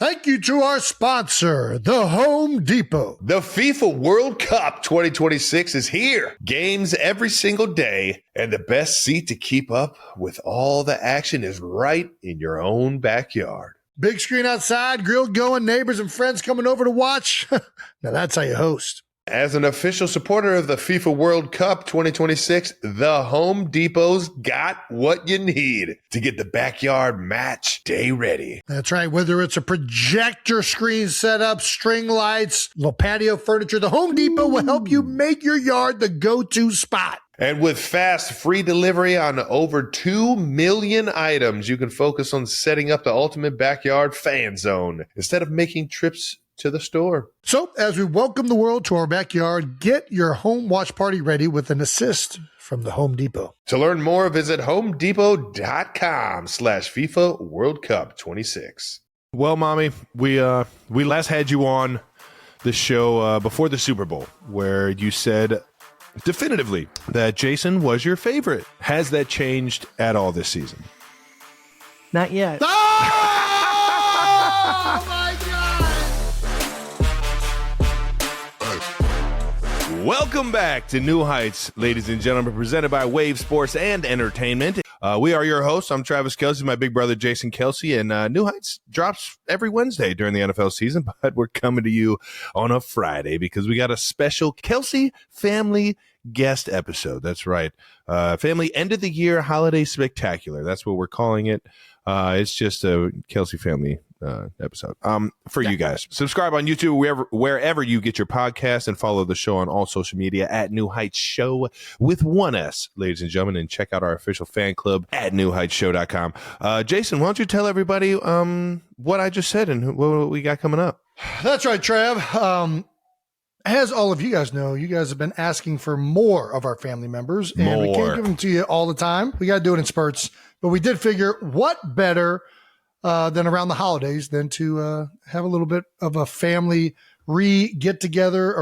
Thank you to our sponsor, the Home Depot. The FIFA World Cup 2026 is here. Games every single day, and the best seat to keep up with all the action is right in your own backyard. Big screen outside, grill going, neighbors and friends coming over to watch. Now that's how you host. As an official supporter of the FIFA World Cup 2026, the Home Depot's got what you need to get the backyard match day ready. That's right. Whether it's a projector screen setup, string lights, little patio furniture, the Home Depot will help you make your yard the go-to spot. And with fast, free delivery on over 2 million items, you can focus on setting up the ultimate backyard fan zone instead of making trips to the store. So, as we welcome the world to our backyard, get your home watch party ready with an assist from the Home Depot. To learn more, visit homedepot.com/FIFA World Cup 26. Well, Mommy, we last had you on the show before the Super Bowl, where you said definitively that Jason was your favorite. Has that changed at all this season? Not yet. Oh, my God! Welcome back to New Heights, ladies and gentlemen, presented by Wave Sports and Entertainment. We are your hosts. I'm Travis Kelce, my big brother Jason Kelce, and New Heights drops every Wednesday during the NFL season, but we're coming to you on a Friday because we got a special Kelce family guest episode. That's right. Family end of the year holiday spectacular. That's what we're calling it. It's just a Kelce family episode for you guys. Subscribe on YouTube wherever you get your podcast, and follow the show on all social media at New Heights Show with one S, ladies and gentlemen, and check out our official fan club at newheightshow.com. Jason, why don't you tell everybody what I just said and what we got coming up? That's right, Trav. As all of you guys know, you guys have been asking for more of our family members, and we can't give them to you all the time. We got to do it in spurts, but we did figure what better than around the holidays than to have a little bit of a family get together,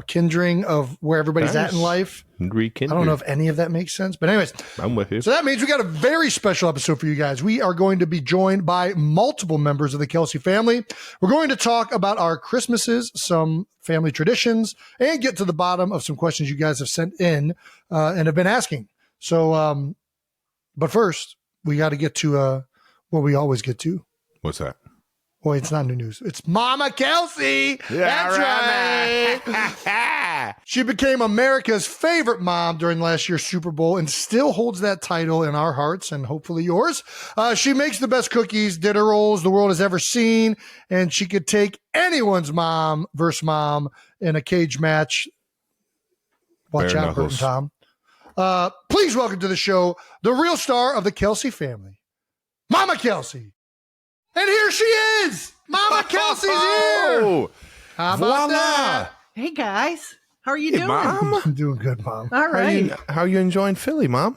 kindring of where everybody's at in life. I don't know if any of that makes sense, but anyways, I'm with you. So that means we got a very special episode for you guys. We are going to be joined by multiple members of the Kelce family. We're going to talk about our Christmases, some family traditions, and get to the bottom of some questions you guys have sent in and have been asking. So, but first, we got to get to what we always get to. What's that? Well, it's not new news. It's Mama Kelce. Yeah, that's right. She became America's favorite mom during last year's Super Bowl and still holds that title in our hearts and hopefully yours. She makes the best cookies, dinner rolls the world has ever seen, and she could take anyone's mom versus mom in a cage match. Watch out, Bert and Tom. Please welcome to the show the real star of the Kelce family, Mama Kelce. And here she is. Mama Kelce's here. How about that? Hey, guys. How are you doing? Mom? I'm doing good, Mom. All right. How are you enjoying Philly, Mom?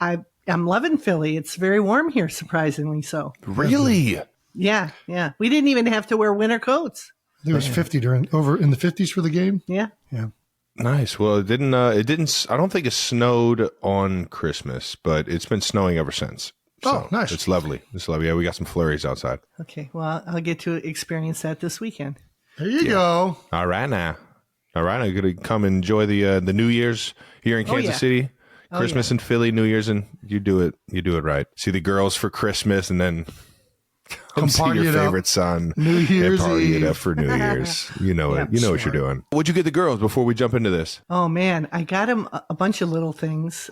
I'm loving Philly. It's very warm here, surprisingly so. Really? Yeah. We didn't even have to wear winter coats. It was 50 over in the 50s for the game. Yeah. Nice. Well, it didn't, I don't think it snowed on Christmas, but it's been snowing ever since. So nice. It's lovely. Yeah, we got some flurries outside. Okay. Well, I'll get to experience that this weekend. There you go. All right, now. I'm going to come enjoy the New Year's here in Kansas City. Christmas in Philly, New Year's, and you do it right. See the girls for Christmas, and then come see your favorite son. New Year's and party Eve. it up for New Year's. You know it. You know what you're doing. What'd you get the girls before we jump into this? Oh man, I got them a bunch of little things.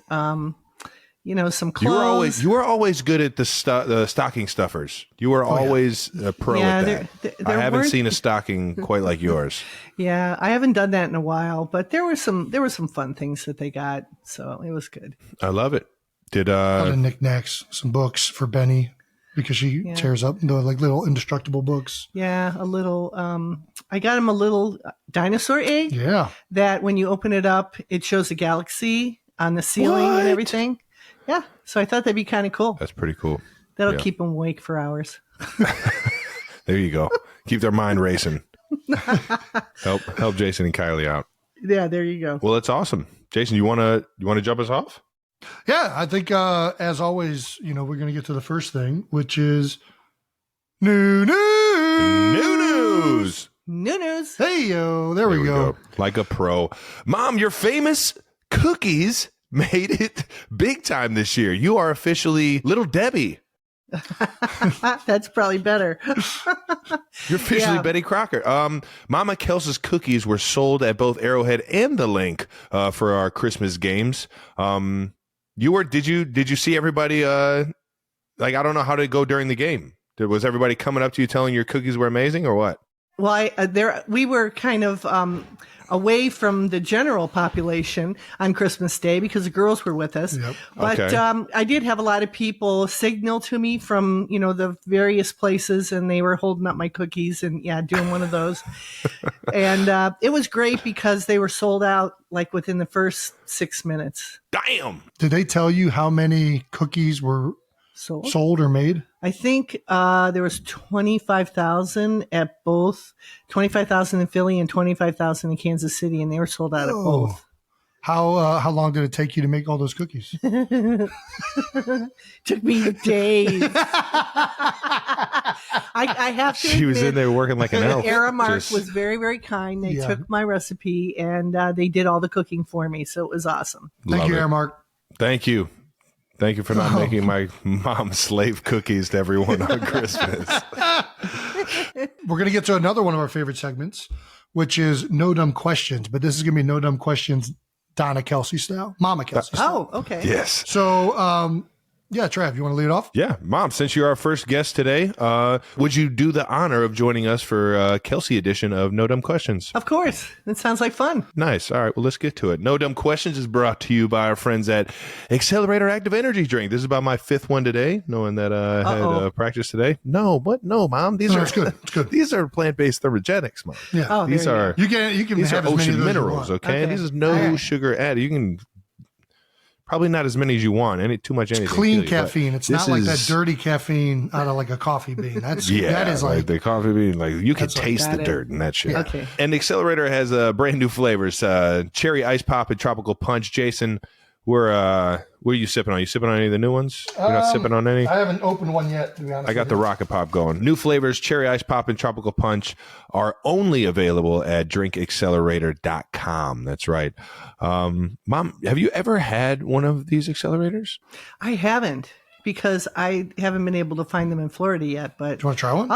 Some clothes. You were always good at the stocking stuffers. You were always a pro at that. I haven't seen a stocking quite like yours. Yeah, I haven't done that in a while, but there were some fun things that they got, so it was good. I love it. A lot of knickknacks, some books for Benny because she tears up the little indestructible books. Yeah, a little. I got him a little dinosaur egg. Yeah, that when you open it up, it shows a galaxy on the ceiling and everything. Yeah, so I thought that'd be kind of cool. That's pretty cool. That'll keep them awake for hours. There you go. Keep their mind racing. Help Jason and Kylie out. Yeah, there you go. Well, that's awesome. Jason, you want to jump us off? Yeah, I think as always, we're going to get to the first thing, which is New News. New news. Hey, yo. There we go. Like a pro. Mom, your famous cookies made it big time this year. You are officially Little Debbie. That's probably better. You're officially Betty Crocker. Mama Kelce's cookies were sold at both Arrowhead and the Linc for our Christmas games. Did you see everybody? I don't know how to go during the game. Was everybody coming up to you telling your cookies were amazing or what? Well, we were kind of away from the general population on Christmas Day because the girls were with us. Yep. But Okay. I did have a lot of people signal to me from, the various places, and they were holding up my cookies and doing one of those. And it was great because they were sold out like within the first 6 minutes. Damn. Did they tell you how many cookies were sold or made? I think there was 25,000 at both, 25,000 in Philly and 25,000 in Kansas City, and they were sold out at both. How long did it take you to make all those cookies? Took me days. I have to She was admit, in there working like an elf. Aramark was very, very kind. They took my recipe and they did all the cooking for me, so it was awesome. Thank you, Airmark. Thank you. Thank you for not making my mom slave cookies to everyone on Christmas. We're going to get to another one of our favorite segments, which is No Dumb Questions. But this is going to be No Dumb Questions Donna Kelce style, Mama Kelce style. Oh, okay. Yes. So, Trav, you want to lead it off? Yeah, Mom, since you're our first guest today, would you do the honor of joining us for Kelce edition of No Dumb Questions? Of course. That sounds like fun. Nice. All right, well, let's get to it. No Dumb Questions is brought to you by our friends at Accelerator Active Energy Drink. This is about my fifth one today, knowing that I had practice today. No, what? No, Mom. These are it's good. It's good. These are plant-based thermogenics, Mom. Yeah. Oh, These there are You can these are have as many of ocean those minerals, you want. okay? Okay. This is no All right. sugar added. You can probably not as many as you want. Too much anything. Clean kill you, but caffeine. It's this not like that is- dirty caffeine out of like a coffee bean. That is like the coffee bean. Like you can That's like- taste the Got it. dirt in that shit. Okay. And Accelerator has brand new flavors: cherry ice pop and tropical punch. Jason, what are you sipping on? You sipping on any of the new ones? You're not sipping on any. I haven't opened one yet, to be honest. I got the Rocket Pop going. New flavors, cherry ice pop and tropical punch, are only available at drinkaccelerator.com. That's right. Mom, have you ever had one of these accelerators? I haven't because I haven't been able to find them in Florida yet, but Do you want to try one?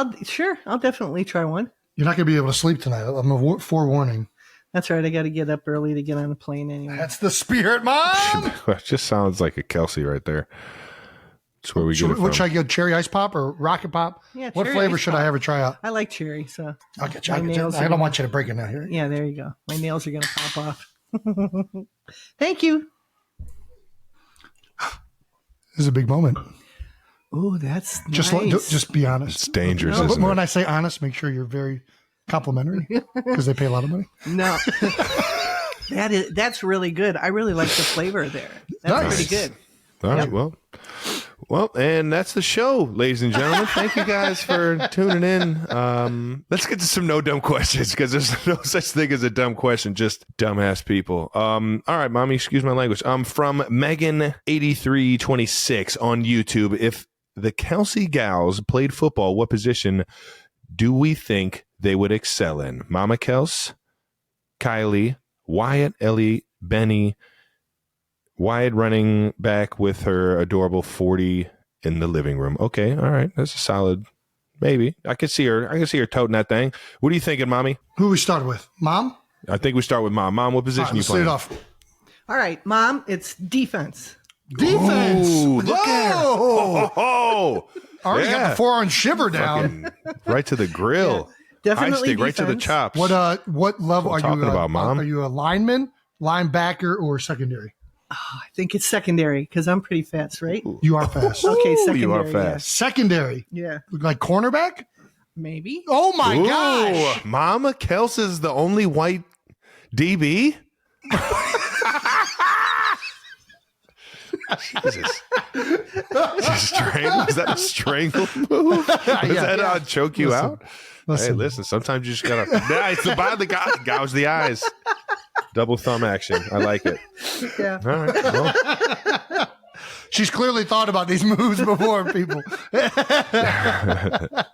I'll definitely try one. You're not going to be able to sleep tonight. I'm a forewarning. That's right. I got to get up early to get on a plane anyway. That's the spirit, Mom. It just sounds like a Kelce right there. That's where we get it from. What should I get? Cherry ice pop or rocket pop? Yeah, What cherry flavor ice should pop. I ever try out? I like cherry, so I'll get you. My I nails are don't gonna- want you to break it now. Here. yeah, there you go. My nails are going to pop off. Thank you. This is a big moment. Oh, that's Just nice. just be honest. It's dangerous, But isn't when it? I say honest, make sure you're very complimentary because they pay a lot of money. No. That's really good. I really like the flavor there. That's Nice. pretty good. All right, well, and that's the show, ladies and gentlemen. Thank you guys for tuning in. Let's get to some no dumb questions because there's no such thing as a dumb question, just dumbass people. All right, mommy, excuse my language. From Megan8326 on YouTube. If the Kelce gals played football, what position do we think they would excel in? Mama Kelce, Kylie, Wyatt, Ellie, Benny, Wyatt running back with her adorable 40 in the living room. Okay, all right. That's a solid maybe. I can see her toting that thing. What are you thinking, mommy? Who we started with? Mom? I think we start with mom. Mom, what All position right, you let's lead playing? it off. All right, Mom, it's defense. Defense. Ooh, look at her. Whoa! Oh, Already got yeah. the forearm shiver down. fucking right to the grill. High Definitely stick, right to the defense. chops. What level What are I'm you? talking about, Mom. Are you a lineman, linebacker, or secondary? I think it's secondary because I'm pretty fast, right? You are fast. Okay, Ooh, secondary. you are fast. Secondary, Yeah, like cornerback. maybe. Oh my Ooh, gosh! Mama Kelce is the only white DB? Jesus. Is that a strangle move? Does that choke you Listen, out? Hey, Listen, listen, sometimes you just gotta it's the by the gouge the eyes. Double thumb action. I like it. Yeah. All right. Well, She's clearly thought about these moves before, people. I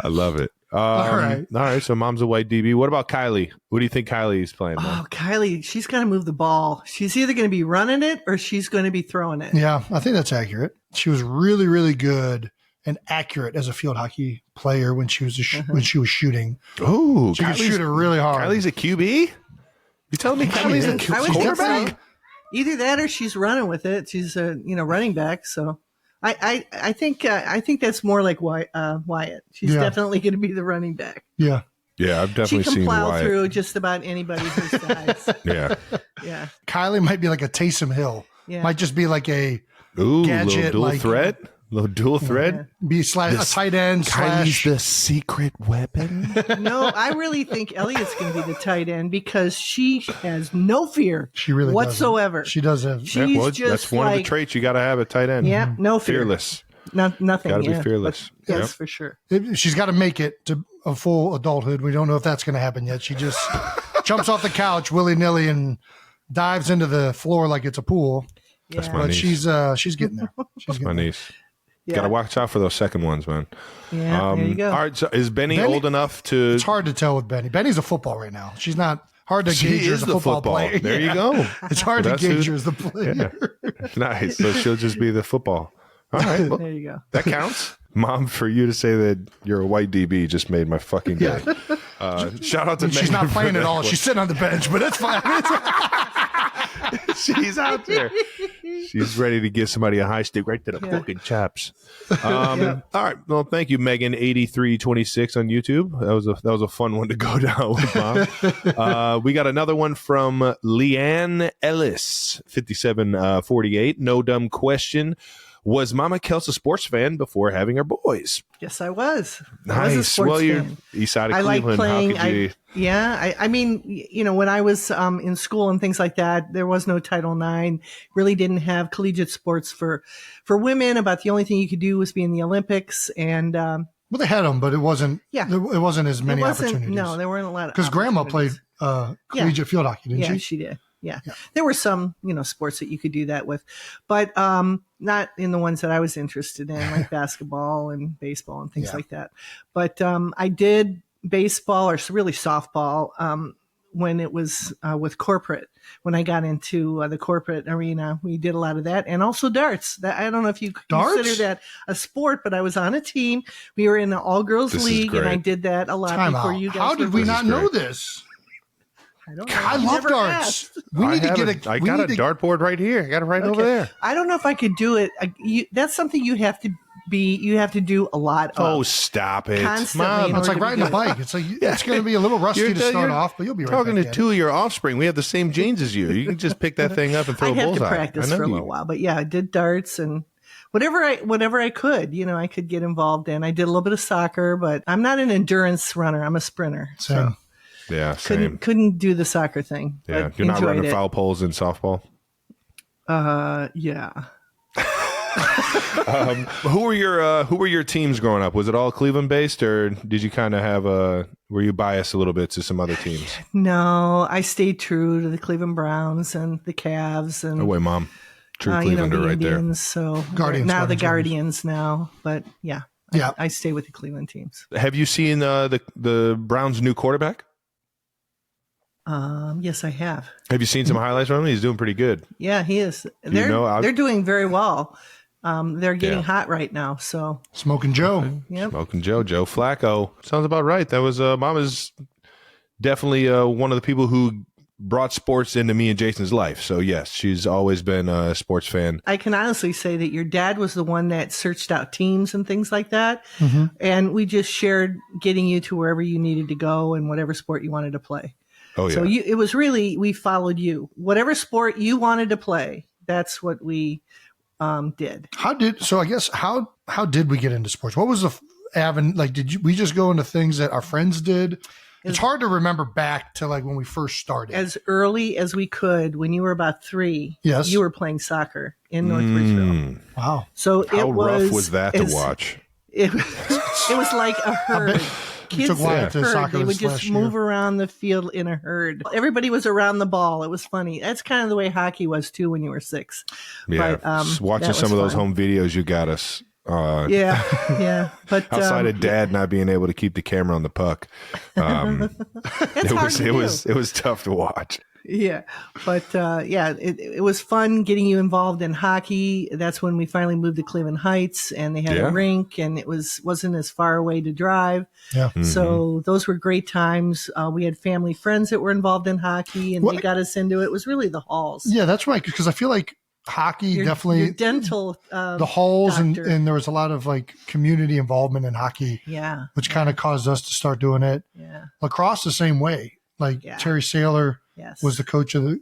love it. All right. So mom's a white DB. What about Kylie? What do you think Kylie's playing? Oh, Kylie, she's got to move the ball. She's either going to be running it or she's going to be throwing it. Yeah, I think that's accurate. She was really, really good and accurate as a field hockey player when she was shooting. Oh, she could shoot it really hard. Kylie's a QB? You telling me Kylie's a quarterback? Either that or she's running with it. She's a running back. So I think that's more like Wyatt. She's definitely going to be the running back. Yeah. Yeah, I've definitely seen Wyatt. She can plow through just about anybody who's size. Yeah. Yeah. Kylie might be like a Taysom Hill. Yeah. Might just be like a little gadget, dual threat. Little dual threat. Be a tight end. Kylie's the secret weapon. No, I really think Elliot's going to be the tight end because she has no fear. She really whatsoever. She does have. That's one of the traits you got to have at tight end. Yeah, no fear. Fearless. Nothing. Got to be fearless. Yes, for sure. She's got to make it to a full adulthood. We don't know if that's going to happen yet. She just jumps off the couch willy-nilly and dives into the floor like it's a pool. Yeah. That's my But niece. she's getting there. That's my niece. Yeah. Got to watch out for those second ones, man. Yeah, there you go. All right, so is Benny old enough to... It's hard to tell with Benny. Benny's a football right now. She's not hard to gauge her as a football player. There you go. It's hard to gauge her as the player. Yeah. Nice. So she'll just be the football. All right. Well, There you go. that counts. Mom, for you to say that you're a white DB just made my fucking day. Shout out to She's Megan not playing for at that all. one. She's sitting on the bench, but it's fine. She's out there. She's ready to give somebody a high stick right to the fucking chops. All right. Well, thank you, Megan8326 on YouTube. That was a fun one to go down with, Mom. We got another one from Leanne Ellis, 5748. No dumb question. Was Mama Kelce a sports fan before having her boys? Yes, I was. Nice. I was a sports You're fan. east side of I like Cleveland. playing. How could you... I mean, when I was in school and things like that, there was no Title IX. Really didn't have collegiate sports for women. About the only thing you could do was be in the Olympics. And Well, they had them, but it wasn't. Yeah. It wasn't as many opportunities. No, there weren't a lot of. Because Grandma played collegiate field hockey, didn't Yeah, she? she did. Yeah. There were some, sports that you could do that with, but not in the ones that I was interested in, like basketball and baseball and things like that. But I did baseball, or really softball, when it was with corporate. When I got into the corporate arena, we did a lot of that, and also darts. I don't know if you consider that a sport, but I was on a team. We were in an all-girls league, and I did that a lot before you guys. How did we not know this? I don't know. I love darts. Asked. We need to get I got a dartboard right here. I got it right over there. I don't know if I could do it. That's something you have to do a lot of. Oh, stop it. Constantly. Mom, It's like riding a bike. It's like it's going to be a little rusty to start off, but you'll be right talking back to at two of your offspring. We have the same genes as you. You can just pick that thing up and throw I'd a have bullseye. to practice for a little while, but yeah, I did darts and whatever I could. I could get involved in. I did a little bit of soccer, but I'm not an endurance runner. I'm a sprinter. Same. Yeah, same. Couldn't do the soccer thing. Yeah, but you're not running enjoyed it. foul poles in softball. Yeah. Who were your teams growing up? Was it all Cleveland based, or did you kind of have were you biased a little bit to some other teams? No, I stayed true to the Cleveland Browns and the Cavs and Oh wait, Mom, true the Clevelander right Indians, So Guardians, now the Guardians. Guardians now, but yeah. Yeah. I stay with the Cleveland teams. there. Have you seen the Browns' new quarterback? Yes, I have. Have you seen some highlights from him? He's doing pretty good. Yeah, he is. They're doing very well. They're getting hot right now. So Smoking Joe. yep. Smoking Joe Flacco. Sounds about right. That was Mama's definitely one of the people who brought sports into me and Jason's life. So yes, she's always been a sports fan. I can honestly say that your dad was the one that searched out teams and things like that. And we just shared getting you to wherever you needed to go and whatever sport you wanted to play. Oh yeah. So it was really, we followed you. Whatever sport you wanted to play, that's what we did. How did we get into sports? What was the avenue? Like, we just go into things that our friends did? It's hard to remember back to like when we first started. As early as we could, when you were about 3, Yes. you were playing soccer in North Ridgeville. Wow. So How rough was that to watch? It was like a herd. kids took in a Wyatt to herd. soccer They would this last just move year. around the field in a herd. Everybody was around the ball. It was funny. That's kind of the way hockey was too when you were 6. Yeah, But, watching that some was of those fun. home videos you got us. Yeah. But Outside of Dad not being able to keep the camera on the puck, it was tough to watch. Yeah, but it was fun getting you involved in hockey. That's when we finally moved to Cleveland Heights, and they had a rink, and it wasn't as far away to drive. Yeah. So those were great times. We had family friends that were involved in hockey, and they got us into it. It was really the halls. Yeah, that's right. Because I feel like hockey definitely your dental the halls and doctor. there was a lot of like community involvement in hockey. Yeah, which kind of caused us to start doing it. Yeah, lacrosse the same way. Like Terry Saylor was the coach of the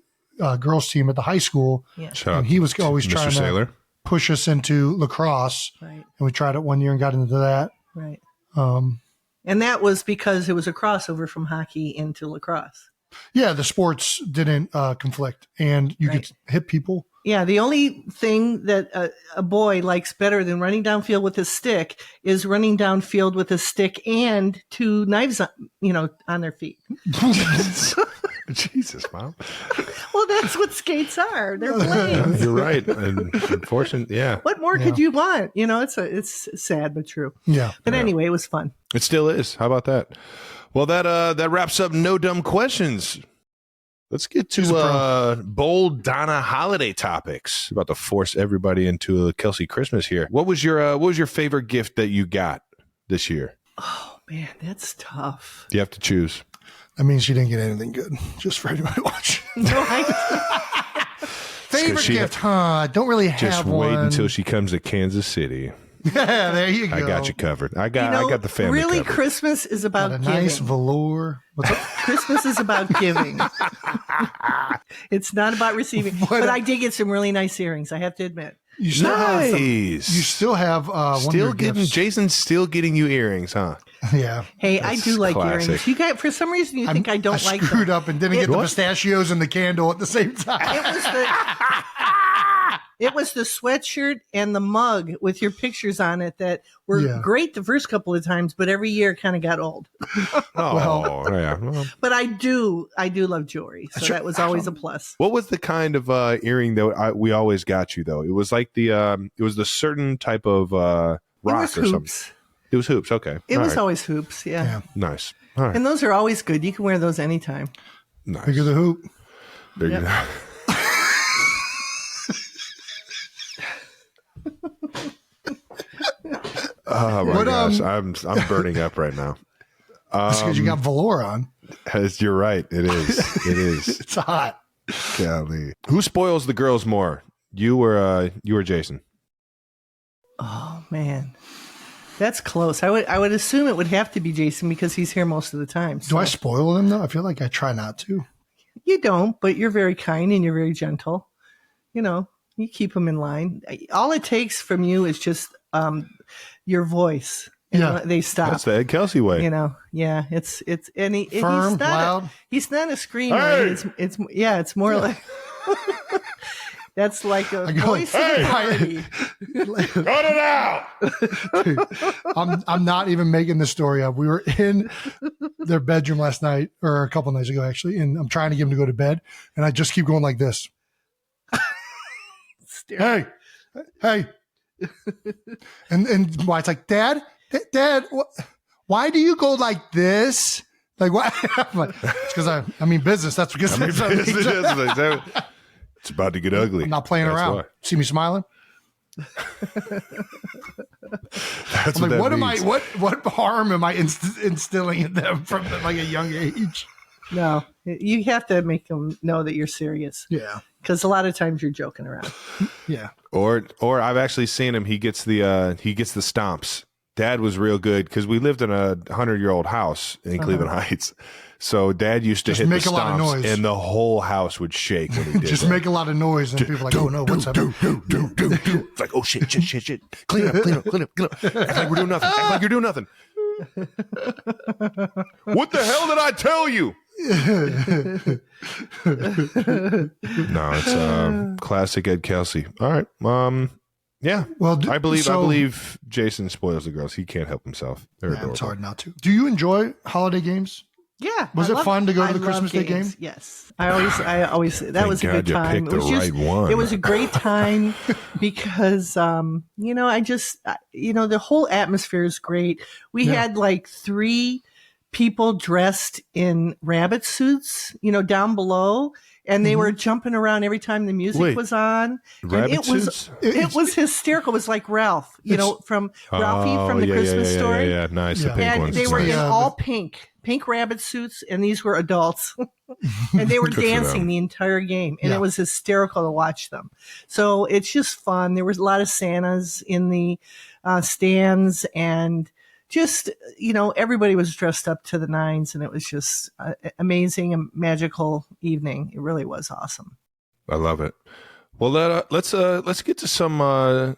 girls team at the high school. Yeah. And he was always Mr. trying Saylor. to push us into lacrosse. Right. And we tried it one year and got into that. Right. And that was because it was a crossover from hockey into lacrosse. Yeah, the sports didn't conflict, and you could hit people. Yeah, the only thing that a boy likes better than running downfield with a stick is running downfield with a stick and 2 knives, on their feet. Jesus, Mom. Well, that's what skates are. They're blades. You're right. And unfortunately, yeah. What more could you want? It's sad but true. Yeah. But anyway, it was fun. It still is. How about that? Well, that wraps up No Dumb Questions. Let's get to bold Donna holiday topics. About to force everybody into a Kelce Christmas here. What was your favorite gift that you got this year? Oh man, that's tough. You have to choose. That means she didn't get anything good. Just for anybody watching. No, Favorite gift, huh? I don't really have Just one. wait until she comes to Kansas City. Yeah, there you go. I got you covered. I got the family really covered. Christmas is about Got a giving. nice velour. What's up? Christmas is about giving. It's not about receiving. But I did get some really nice earrings, I have to admit. You still have some, Nice. you still have one Still of your getting gifts. Jason's still getting you earrings, huh? Yeah. Hey, I do like classic. earrings. You got for some reason you think I don't like them. screwed up and didn't get the pistachios and the candle at the same time. It was the sweatshirt and the mug with your pictures on it that were great the first couple of times, but every year kind of got old. Well. But I do love jewelry, so that was always a plus. What was the kind of earring that we always got you though? It was like it was the certain type of rock or something. It was hoops. Okay, It was always hoops. Yeah. Nice. All right, And those are always good. You can wear those anytime. nice. Bigger the hoop. Bigger. Yep. Oh my gosh, I'm burning up right now. That's because you got velour on. You're right. It is. It is. It's hot. Golly. Who spoils the girls more? You or Jason? Oh man, that's close. I would assume it would have to be Jason because he's here most of the time. Do I spoil them though? I feel like I try not to. You don't, but you're very kind and you're very gentle. You keep them in line. All it takes from you is just your voice. They stop. That's the Ed Kelce way. It's and Firm, he's not loud. He's not a screamer. Hey! It's more like that's like a voice of authority. Cut it out. I'm not even making this story up. We were in their bedroom last night, or a couple nights ago actually, and I'm trying to get them to go to bed, and I just keep going like this. Hey, and why it's like, Dad, why do you go like this? Like why? It's because I mean business. That's because It's about to get ugly. I'm not playing That's around. why. See me smiling? That's I'm like, what that means. what harm am I instilling in them from like a young age? No, you have to make them know that you're serious. Yeah. Because a lot of times you're joking around. Yeah. Or I've actually seen him. He gets the stomps. Dad was real good because we lived in a 100-year-old house in Cleveland Heights. So Dad used to Just hit make the a lot of stomps, noise. and the whole house would shake when he did. Just that. make a lot of noise, and people are like, "Oh no, what's happening?" It's like, oh shit. Clean up. Act like we're doing nothing. Act like you're doing nothing. What the hell did I tell you? No, it's classic Ed Kelce. All right. Yeah. Well, I believe Jason spoils the girls. He can't help himself. They're it's adorable. hard not to. Do you enjoy holiday games? Yeah. Was it fun to go to the Christmas Day games. game? Yes. I always that Thank was a God good you time. picked the right one. It was a great time because the whole atmosphere is great. We had like 3 people dressed in rabbit suits, down below, and they were jumping around every time the music was on. Rabbit suits? It was hysterical. It was like Ralph, from Ralphie from the Christmas Story. Yeah, nice. The Yeah. pink And ones. they were Nice. in all pink rabbit suits, and these were adults. And they were Good for dancing them. the entire game, and Yeah. it was hysterical to watch them. So it's just fun. There was a lot of Santas in the stands, and just, everybody was dressed up to the nines, and it was just amazing and magical evening. It really was awesome. I love it. Well, let's get to some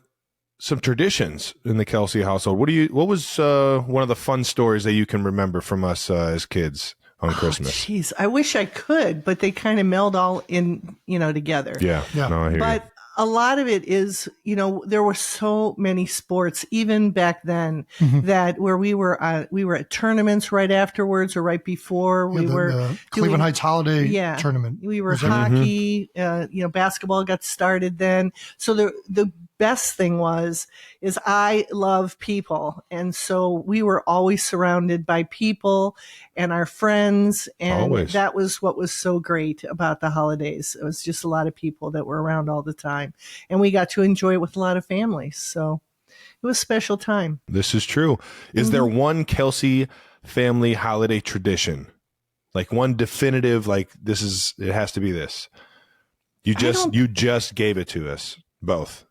traditions in the Kelce household. What was one of the fun stories that you can remember from us as kids on Christmas? Jeez, I wish I could, but they kind of meld all in, together. Yeah. No, I hear But a lot of it is, there were so many sports even back then that where we were at tournaments right afterwards or right before. Yeah, the Cleveland Heights Holiday tournament. We were Was that- hockey, basketball got started then. So the best thing is I love people. And so we were always surrounded by people and our friends. And Always. that was what was so great about the holidays. It was just a lot of people that were around all the time. And we got to enjoy it with a lot of families. So it was a special time. This is true. Is there one Kelce family holiday tradition? Like one definitive, like it has to be this. You just gave it to us both.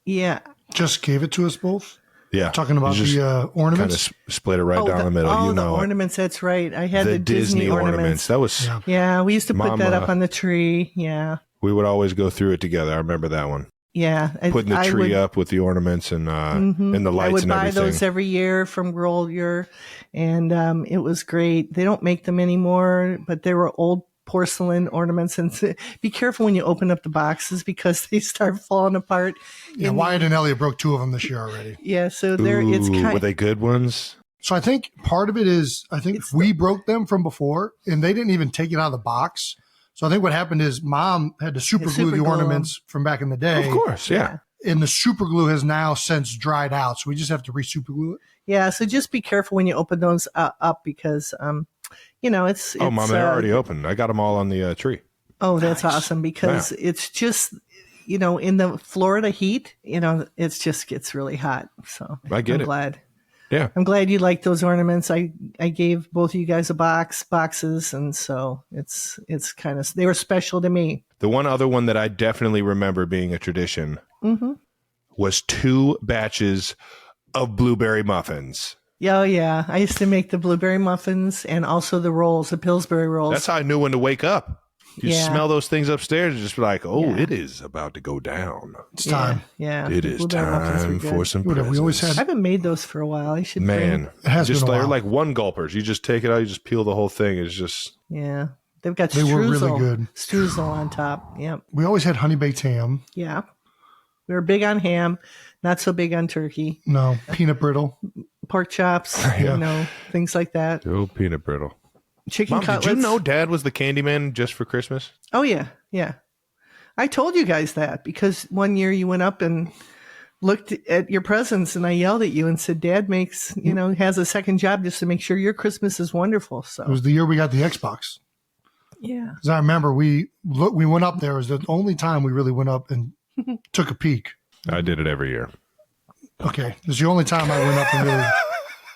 Yeah. Just gave it to us both? Yeah. Talking about You just the ornaments? kind of split it right down the middle. Oh, You the know it. ornaments. That's right. I had The the Disney ornaments. That was Yeah, we used to put that Mama- up on the tree. Yeah. we would always go through it together. I remember that one. Yeah. Putting the tree up with the ornaments and the lights I would and buy everything. those every year from Grolier, and it was great. They don't make them anymore, but they were old porcelain ornaments. And be careful when you open up the boxes because they start falling apart. Yeah, Wyatt and Elliot broke 2 of them this year already. Yeah, so it's Ooh, kind were they good ones? So I think part of it is, we broke them from before and they didn't even take it out of the box. So I think what happened is Mom had to super glue the ornaments from back in the day. Of course, yeah. And the super glue has now since dried out. So we just have to re-super glue it. Yeah, so just be careful when you open those up because, it's. Oh, Mom, they're already open. I got them all on the tree. Oh, that's awesome because it's just, in the Florida heat, it just gets really hot. So I get I'm it. glad. Yeah. I'm glad you like those ornaments. I gave both of you guys boxes. And so it's kind of, they were special to me. The one other one that I definitely remember being a tradition was 2 batches of blueberry muffins. Oh, yeah. I used to make the blueberry muffins and also the rolls, the Pillsbury rolls. That's how I knew when to wake up. You Yeah. smell those things upstairs and just be like, oh, Yeah. it is about to go down. It's time. Yeah. It the is blueberry muffins were time good. for some Whatever, we always presents. had- I haven't made those for a while. I should. Man, It has just been a they're while. like one gulpers. You just take it out, you just peel the whole thing. It's just Yeah. They've got They streusel. were really good. Streusel on top. Yep. We always had honey baked ham. Yeah. We were big on ham, not so big on turkey. No, peanut brittle. Pork chops, things like that. oh peanut brittle. Chicken Mom, cutlets. did you know Dad was the candy man just for Christmas? Oh, yeah. Yeah. I told you guys that because one year you went up and looked at your presents and I yelled at you and said, Dad makes, has a second job just to make sure your Christmas is wonderful. So, It was the year we got the Xbox. yeah. Because I remember we went up there. It was the only time we really went up and took a peek. I did it every year. Okay. It was the only time I went up and really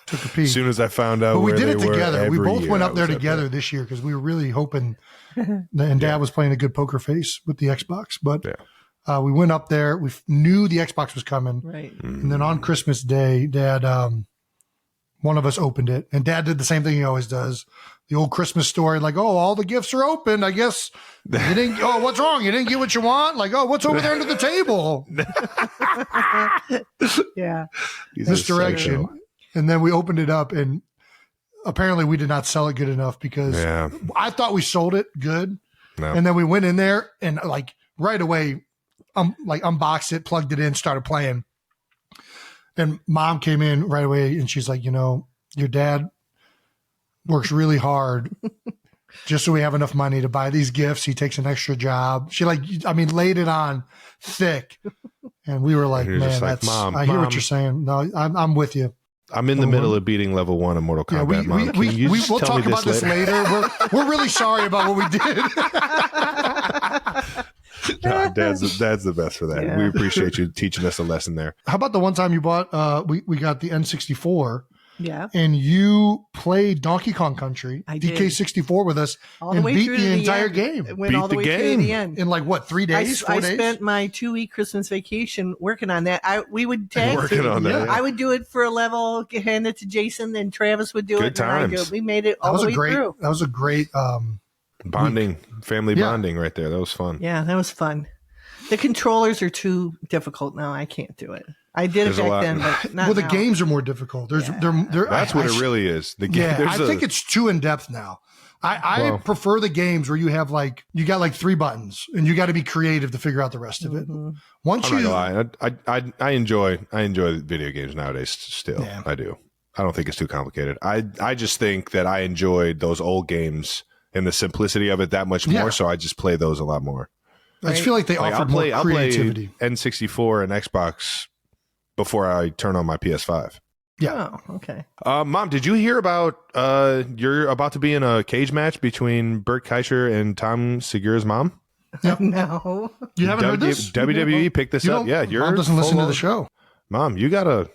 took a peek. As soon as I found out But we where did they it were together. We every both year, went I up there was together this year because we were really hoping. And Dad was playing a good poker face with the Xbox. But we went up there. We knew the Xbox was coming. Right. And then on Christmas Day, Dad, one of us opened it. And Dad did the same thing he always does. The old Christmas story, like, oh, all the gifts are open. I guess you didn't. Oh, what's wrong? You didn't get what you want? Like, oh, what's over there under the table? Yeah. Misdirection. And then we opened it up, and apparently we did not sell it good enough because I thought we sold it good. No. And then we went in there, and like right away, unboxed it, plugged it in, started playing. And mom came in right away and she's like, your dad works really hard just so we have enough money to buy these gifts. He takes an extra job. She laid it on thick. And we were like, man, that's, Mom, I hear what you're saying. No, I'm with you. I'm in the middle of beating level 1 of Mortal Kombat, Mom. We'll talk about this later. We're really sorry about what we did. No, Dad's the best for that. Yeah. We appreciate you teaching us a lesson there. How about the one time you bought, we got the N64. Yeah. And you played Donkey Kong Country, I did. DK64 with us, and beat the entire game. It went all the way through the end. In 3 days, 4 days? I spent my 2-week Christmas vacation working on that. We would tag team. Yeah. I would do it for a level, hand it to Jason, then Travis would do it. Times. And we made it all the way through. That was a great bonding, family bonding right there. That was fun. Yeah, that was fun. The controllers are too difficult now. I can't do it. I did it back then, but not the now. games are more difficult. That's what it really is. The game. I think it's too in depth now. I prefer the games where you have you got 3 buttons and you got to be creative to figure out the rest of it. Once I'm not gonna lie. I enjoy video games nowadays. Still, yeah. I do. I don't think it's too complicated. I just think that I enjoyed those old games and the simplicity of it that much more. So I just play those a lot more. I just feel like they offer more creativity. I'll play N64 and Xbox before I turn on my PS5. Yeah. Oh, okay. Mom, did you hear about you're about to be in a cage match between Bert Kreischer and Tom Segura's mom? Yep. No. You haven't heard this? WWE picked this up. Yeah, Mom doesn't listen to the show. Mom, you gotta.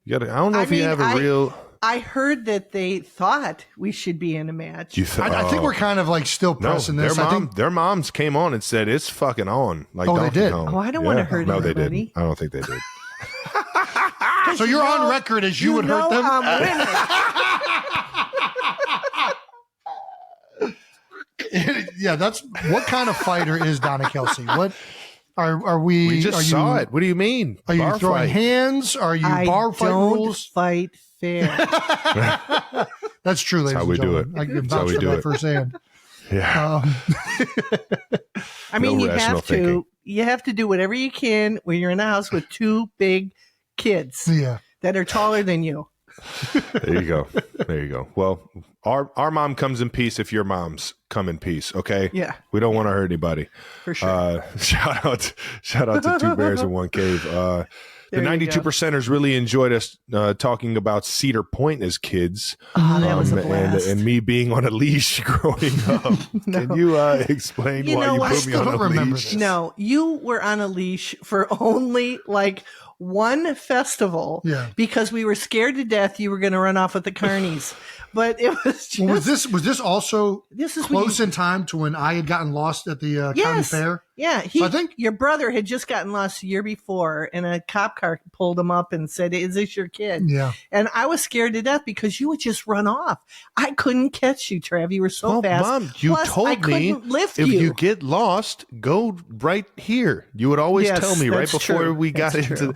I don't know if you have a real. I heard that they thought we should be in a match. I think we're kind of still pressing this. Their moms came on and said it's fucking on. They did. Oh, I don't want to hurt anybody. No, they didn't. I don't think they did. So you're on record as you would hurt them? Yeah, that's what kind of fighter is Donna Kelce? What are we? We just saw it. What do you mean? Are you throwing hands? Are you bar fight rules? Fight fair. That's true, ladies and gentlemen. I can vouch for that firsthand. Yeah. I mean, you have to do whatever you can when you're in a house with 2 big kids that are taller than you. There you go. Well, our mom comes in peace if your moms come in peace, okay? Yeah. We don't want to hurt anybody. For sure. Shout out to 2 Bears in 1 Cave. The 92%ers really enjoyed us talking about Cedar Point as kids. Oh, that was a blast. And me being on a leash growing up. No. Can you explain why you put me on a leash? No, you were on a leash for only 1 festival because we were scared to death you were going to run off with the carnies. But it was just... was this also close in time to when I had gotten lost at the county fair? Yeah. I think your brother had just gotten lost the year before, and a cop car pulled him up and said, "Is this your kid?" Yeah. And I was scared to death because you would just run off. I couldn't catch you, Trav. You were so fast. Mom, you told me if you get lost, go right here. You would always tell me right before we got into.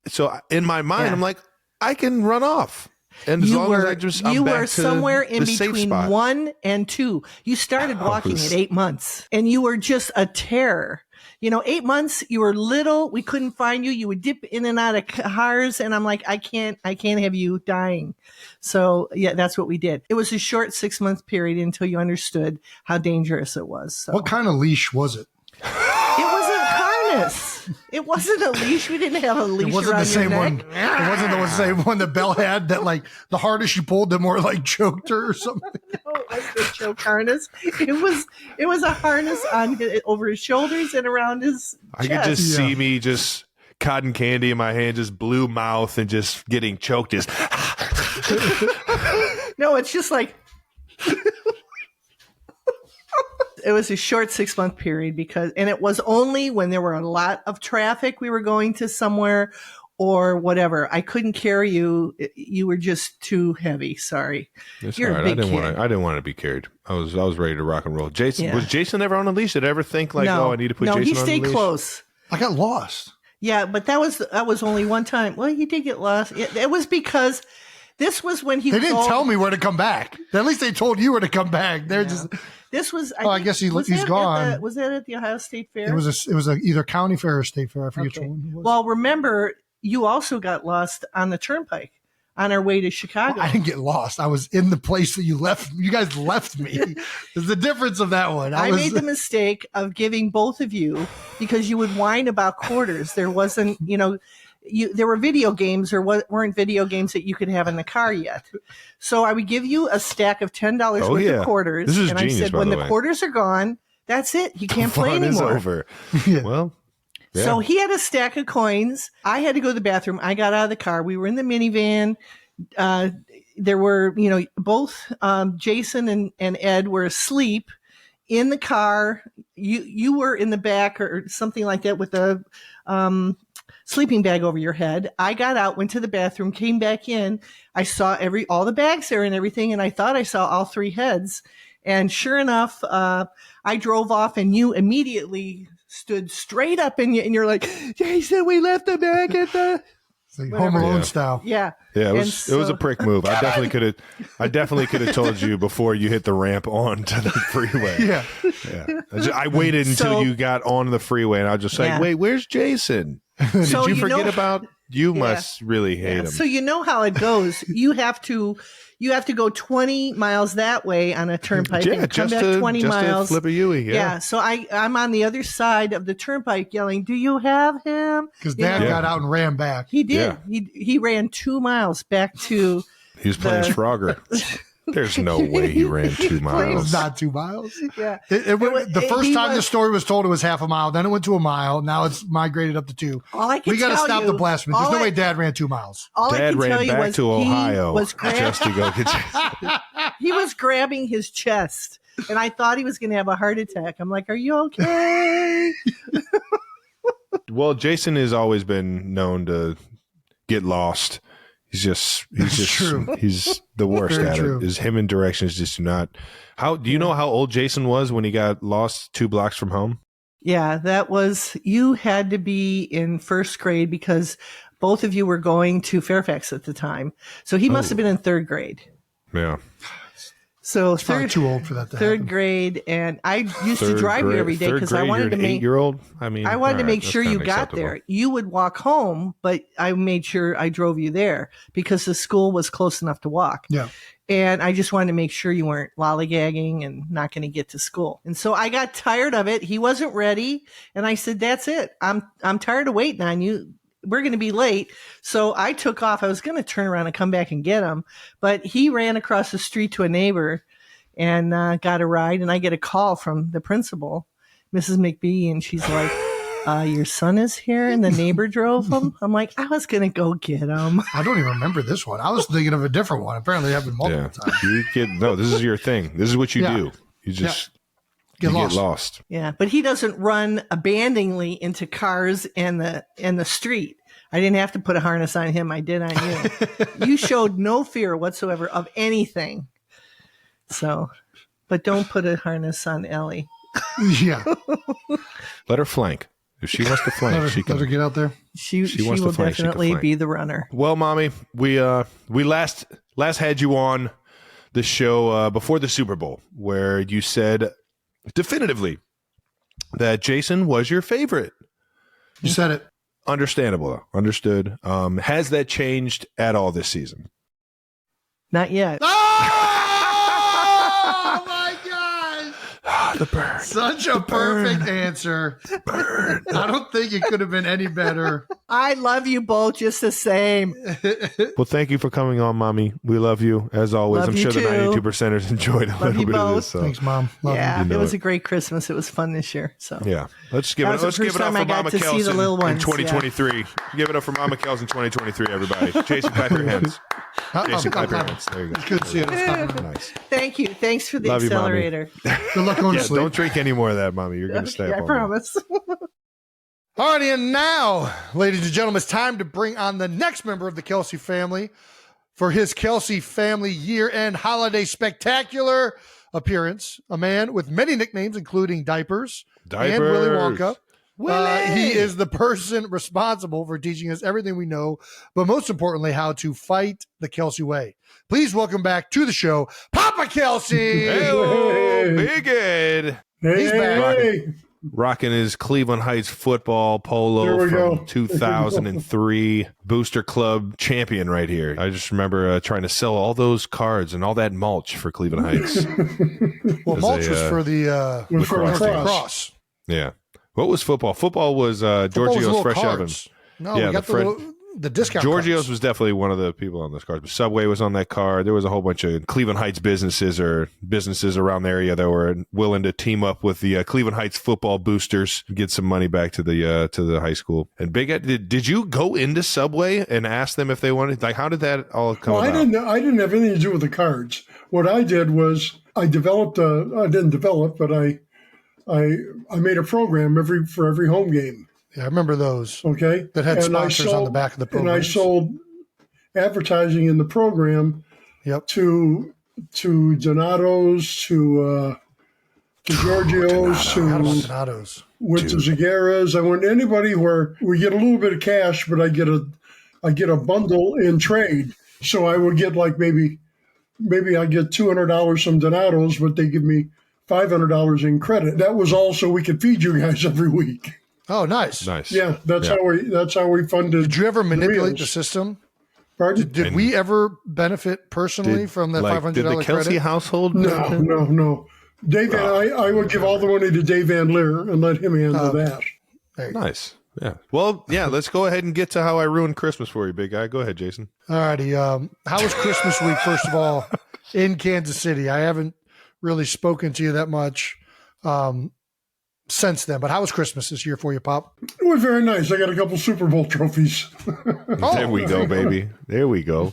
So in my mind, I'm like, I can run off. And as long as you were somewhere in between 1 and 2. You started walking at 8 months, and you were just a terror. 8 months, you were little. We couldn't find you. You would dip in and out of cars, and I'm like, I can't have you dying. So yeah, that's what we did. It was a short 6-month period until you understood how dangerous it was. So. What kind of leash was it? It was a harness. It wasn't a leash. We didn't have a leash. It wasn't the same one. It wasn't the same one that Belle had. That the harder she pulled, the more choked her or something. No, it wasn't a choke harness. It was a harness over his shoulders and around his chest. I could just see me just cotton candy in my hand, just blue mouth, and just getting choked. Just no, it's just it was a short 6-month period and it was only when there were a lot of traffic we were going to somewhere or whatever. I couldn't carry you. You were just too heavy. Sorry. You're a big kid. I didn't want to be carried. I was ready to rock and roll. Jason, was Jason ever on a leash? Did I ever think I need to put Jason on a leash? No, he stayed close. I got lost. Yeah, but that was only one time. Well, you did get lost. It was because This was when he They was didn't old. tell me where to come back. At least they told you where to come back. They're just. This was. I guess he's that gone. was that at the Ohio State Fair? It was a either county fair or state fair. I forget which one it was. Well, remember, you also got lost on the turnpike on our way to Chicago. I didn't get lost. I was in the place that you left. You guys left me. There's the difference of that one. I made the mistake of giving both of you because you would whine about quarters. There wasn't, there were video games or weren't video games that you could have in the car yet. So I would give you a stack of $10 worth of quarters. This is and genius, I said, by when the the way. quarters are gone, that's it. You can't play Fun is anymore. over. Yeah. Well, yeah. So he had a stack of coins. I had to go to the bathroom. I got out of the car. We were in the minivan. There were, both Jason and Ed were asleep in the car. You were in the back or something like that with a sleeping bag over your head. I got out, went to the bathroom, came back in. I saw all the bags there and everything, and I thought I saw all three heads. And sure enough, I drove off, and you immediately stood straight up, and you're like, Jason, we left the bag at the. It's like Home Alone style. Yeah. Yeah, it was a prick move. I definitely could have told you before you hit the ramp onto the freeway. Yeah. I waited until you got on the freeway, and I was just like, "Wait, where's Jason? Did So you forget about? You must really hate him." So you know how it goes. You have to go 20 miles that way on a turnpike and come back 20 miles. To flip a Yui. Yeah. So I'm on the other side of the turnpike yelling, "Do you have him?" Because Dad got out and ran back. He did. Yeah. He ran 2 miles back to. He was playing Frogger. There's no way he ran 2 It miles. was not 2 miles. Yeah. The first time the story was told, it was half a mile. Then it went to a mile. Now it's migrated up to 2. All I can We got to tell stop you- the blasphemy. There's all no I- way Dad ran 2 miles. All I Dad can tell ran you back was to Ohio he was just to go get Jason. he was grabbing his chest, and I thought he was going to have a heart attack. I'm like, "Are you okay?" Well, Jason has always been known to get lost. He's true. He's the worst Very at true. it. Is him and directions just do not. How do you know how old Jason was when he got lost 2 blocks from home? Yeah, you had to be in first grade because both of you were going to Fairfax at the time. So he must have been in 3rd grade. Yeah. So Probably too old for that to third happen. grade, and I used to drive you every day because I wanted to make 8-year-old. I mean, I wanted to all make right, sure that's you kinda got acceptable. there. You would walk home, but I made sure I drove you there because the school was close enough to walk. Yeah. And I just wanted to make sure you weren't lollygagging and not going to get to school. And so I got tired of it. He wasn't ready, and I said, "That's it. I'm tired of waiting on you. We're going to be late." So I took off. I was going to turn around and come back and get him, but he ran across the street to a neighbor and got a ride. And I get a call from the principal, Mrs. McBee, and she's like, "Your son is here," and the neighbor drove him. I'm like, I was going to go get him. I don't even remember this one. I was thinking of a different one. Apparently, it happened multiple times. This is your thing. This is what you Yeah. do. You just Get you lost. get lost. Yeah, but he doesn't run abandoningly into cars and the street. I didn't have to put a harness on him. I did on you. You showed no fear whatsoever of anything. So, but don't put a harness on Ellie. Yeah. Let her flank. If she wants to flank, she can. Let her get out there. She wants to will flank, she can definitely flank. be the runner. Well, mommy, we last had you on the show before the Super Bowl, where you said definitively that Jason was your favorite. You said it. Understandable, though. Understood. Has that changed at all this season? Not yet. Oh my God! The burn. Such a perfect answer. Burn. I don't think it could have been any better. I love you both just the same. Well, thank you for coming on, mommy. We love you as always. Love I'm you sure the too. 92%ers enjoyed a Love little you bit of both. this. So. Thanks, Mom. Love Yeah, You know it was it. a great Christmas. It was fun this year. So Yeah, let's give That it. was the Let's give first it up time for I got Mama to see Kelce the little in ones, 2023. Give it up for Mama Kelce in 2023, everybody. Jason, clap your hands. Jason, clap your hands. There you go. Good seeing us. Nice. thank you. Thanks for the Love you, Mommy. accelerator. Good luck going Yeah, to sleep. don't drink any more of that, mommy. You're going to stay Okay, up I all night. promise. Alrighty, and now, ladies and gentlemen, it's time to bring on the next member of the Kelce family for his Kelce family year-end holiday spectacular appearance. A man with many nicknames, including Diapers, and Willy Wonka. He is the person responsible for teaching us everything we know, but most importantly, how to fight the Kelce way. Please welcome back to the show, Papa Kelce. Hey, Big Ed. He's back. Rocking his Cleveland Heights football polo from 2003 Booster Club champion right here. I just remember trying to sell all those cards and all that mulch for Cleveland Heights. Well, mulch was for the lacrosse. Yeah. What was football? Football was Giorgio's Fresh Oven. No, yeah, we got the discount Giorgio's cards. was definitely one of the people on those cards. But Subway was on that card. There was a whole bunch of Cleveland Heights businesses or businesses around the area that were willing to team up with the Cleveland Heights football boosters, get some money back to the high school. And Big Ed, did you go into Subway and ask them if they wanted? Like, how did that all come about? I didn't have anything to do with the cards. What I did was I developed I didn't develop, but I made a program for every home game. Yeah, I remember those. Okay. That had sponsors on the back of the program. And I sold advertising in the program to Donato's, to Giorgio's, Donato's. Went to Zagaras. I went to anybody where we get a little bit of cash, but I get a bundle in trade. So I would get like maybe I get $200 from Donato's, but they give me $500 in credit. That was all so we could feed you guys every week. Oh, nice. Yeah, that's how we funded. Did you ever manipulate the system? Pardon? Did we ever benefit personally from that $500 did the Kelce credit? household? No. Dave, I would give all the money to Dave Van Leer and let him handle that. Nice. Yeah. Well, yeah, let's go ahead and get to how I ruined Christmas for you, big guy. Go ahead, Jason. All righty. How was Christmas week, first of all, in Kansas City? I haven't really spoken to you that much since then, but how was Christmas this year for you, Pop? It was very nice. I got a couple Super Bowl trophies. There we go, baby. There we go.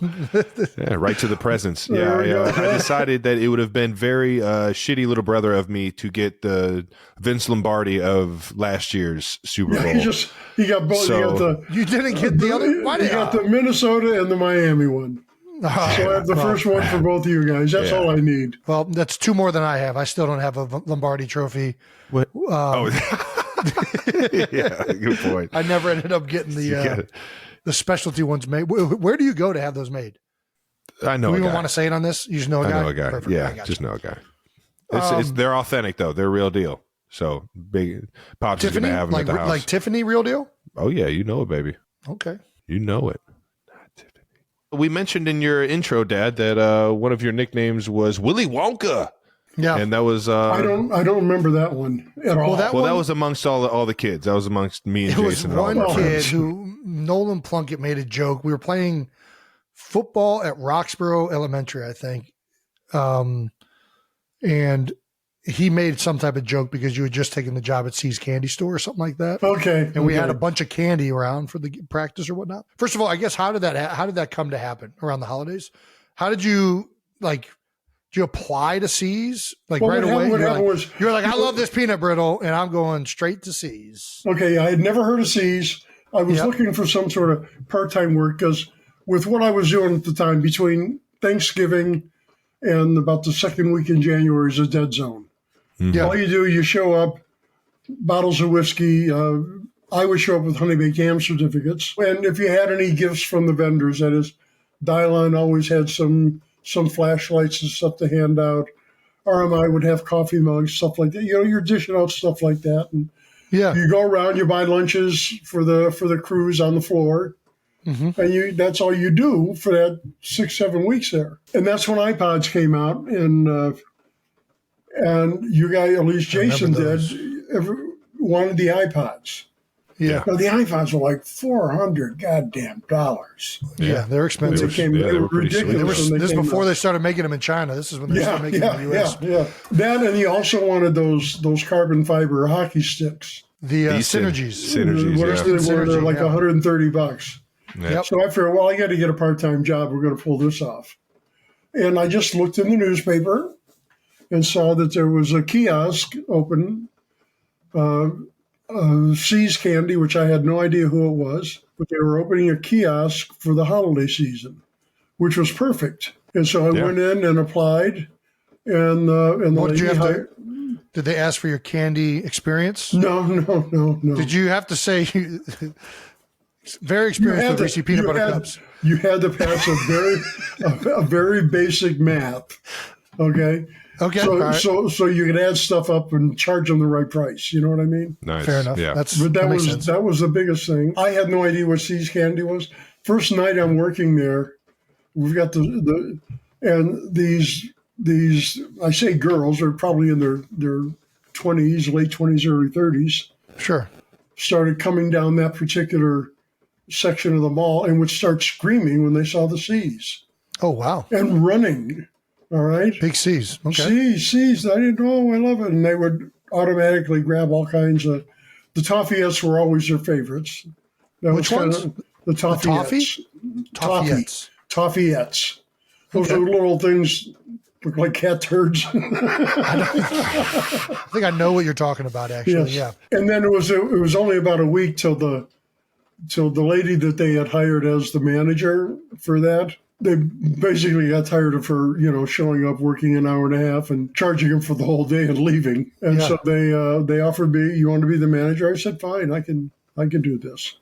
Yeah, right to the presents. I decided that it would have been very shitty little brother of me to get the Vince Lombardi of last year's Super Bowl. He got both. So, you didn't get the other one? You got the Minnesota and the Miami one. So I have the first one for both of you guys. That's all I need. Well, that's two more than I have. I still don't have a Lombardi trophy. What? Yeah, good point. I never ended up getting the specialty ones made. Where do you go to have those made? I know. Do we even want to say it on this? You just know a guy? I know a guy. Perfect. Yeah, just know a guy. They're authentic though. They're real deal. So big Pops is gonna have them at the house. Like Tiffany, real deal? Oh yeah, you know it, baby. Okay, you know it. We mentioned in your intro, Dad, that one of your nicknames was Willy Wonka. Yeah, and that was I don't remember that one at all. That was amongst all the kids. That was amongst me and Jason. It was one kid who Nolan Plunkett made a joke. We were playing football at Roxborough Elementary, I think, and he made some type of joke because you had just taken the job at C's Candy Store or something like that. Okay. And we had a bunch of candy around for the practice or whatnot. First of all, I guess how did that come to happen around the holidays? How did you did you apply to C's right away? You're like, I love this peanut brittle, and I'm going straight to C's. Okay, I had never heard of C's. I was looking for some sort of part-time work because with what I was doing at the time, between Thanksgiving and about the second week in January is a dead zone. Mm-hmm. All you do, you show up, bottles of whiskey. I would show up with honey baked ham certificates. And if you had any gifts from the vendors, that is, Dylan always had some flashlights and stuff to hand out. RMI would have coffee mugs, stuff like that. You're dishing out stuff like that. And you go around, you buy lunches for the crews on the floor. Mm-hmm. And that's all you do for that 6-7 weeks there. And that's when iPods came out, and you guys, at least Jason did, wanted the iPods. Yeah. Now, the iPods were like $400 goddamn dollars. Yeah, they're expensive. They were ridiculous. This is before they started making them in China. This is when they started making them in the U.S. Yeah. That, and he also wanted those carbon fiber hockey sticks. The Synergies. They're like $130. Yep. So I figured, well, I got to get a part-time job. We're going to pull this off. And I just looked in the newspaper and saw that there was a kiosk open, C's Candy, which I had no idea who it was, but they were opening a kiosk for the holiday season, which was perfect. And so I went in and applied, and the lady did Did they ask for your candy experience? No. Did you have to say very experienced with Reese's peanut butter cups? You had to pass a very basic math. Okay. Okay. So you could add stuff up and charge them the right price. You know what I mean? Nice. Fair enough. Yeah. That was the biggest thing. I had no idea what See's candy was. First night I'm working there, we've got and these I say girls, they're probably in their 20s, late 20s, early 30s. Sure. Started coming down that particular section of the mall and would start screaming when they saw the C's. Oh, wow. And running. All right. Big C's. Okay. C's. I didn't know. I love it. And they would automatically grab all kinds of. The Toffeeettes were always their favorites. Which ones? The Toffeeettes. Toffeeettes. Toffeeettes. Those are little things look like cat turds. I think I know what you're talking about, actually. Yes. Yeah. And then it was only about a week till the lady that they had hired as the manager for that. They basically got tired of her, showing up, working an hour and a half, and charging them for the whole day and leaving. And so they offered me, "You want to be the manager?" I said, "Fine, I can do this."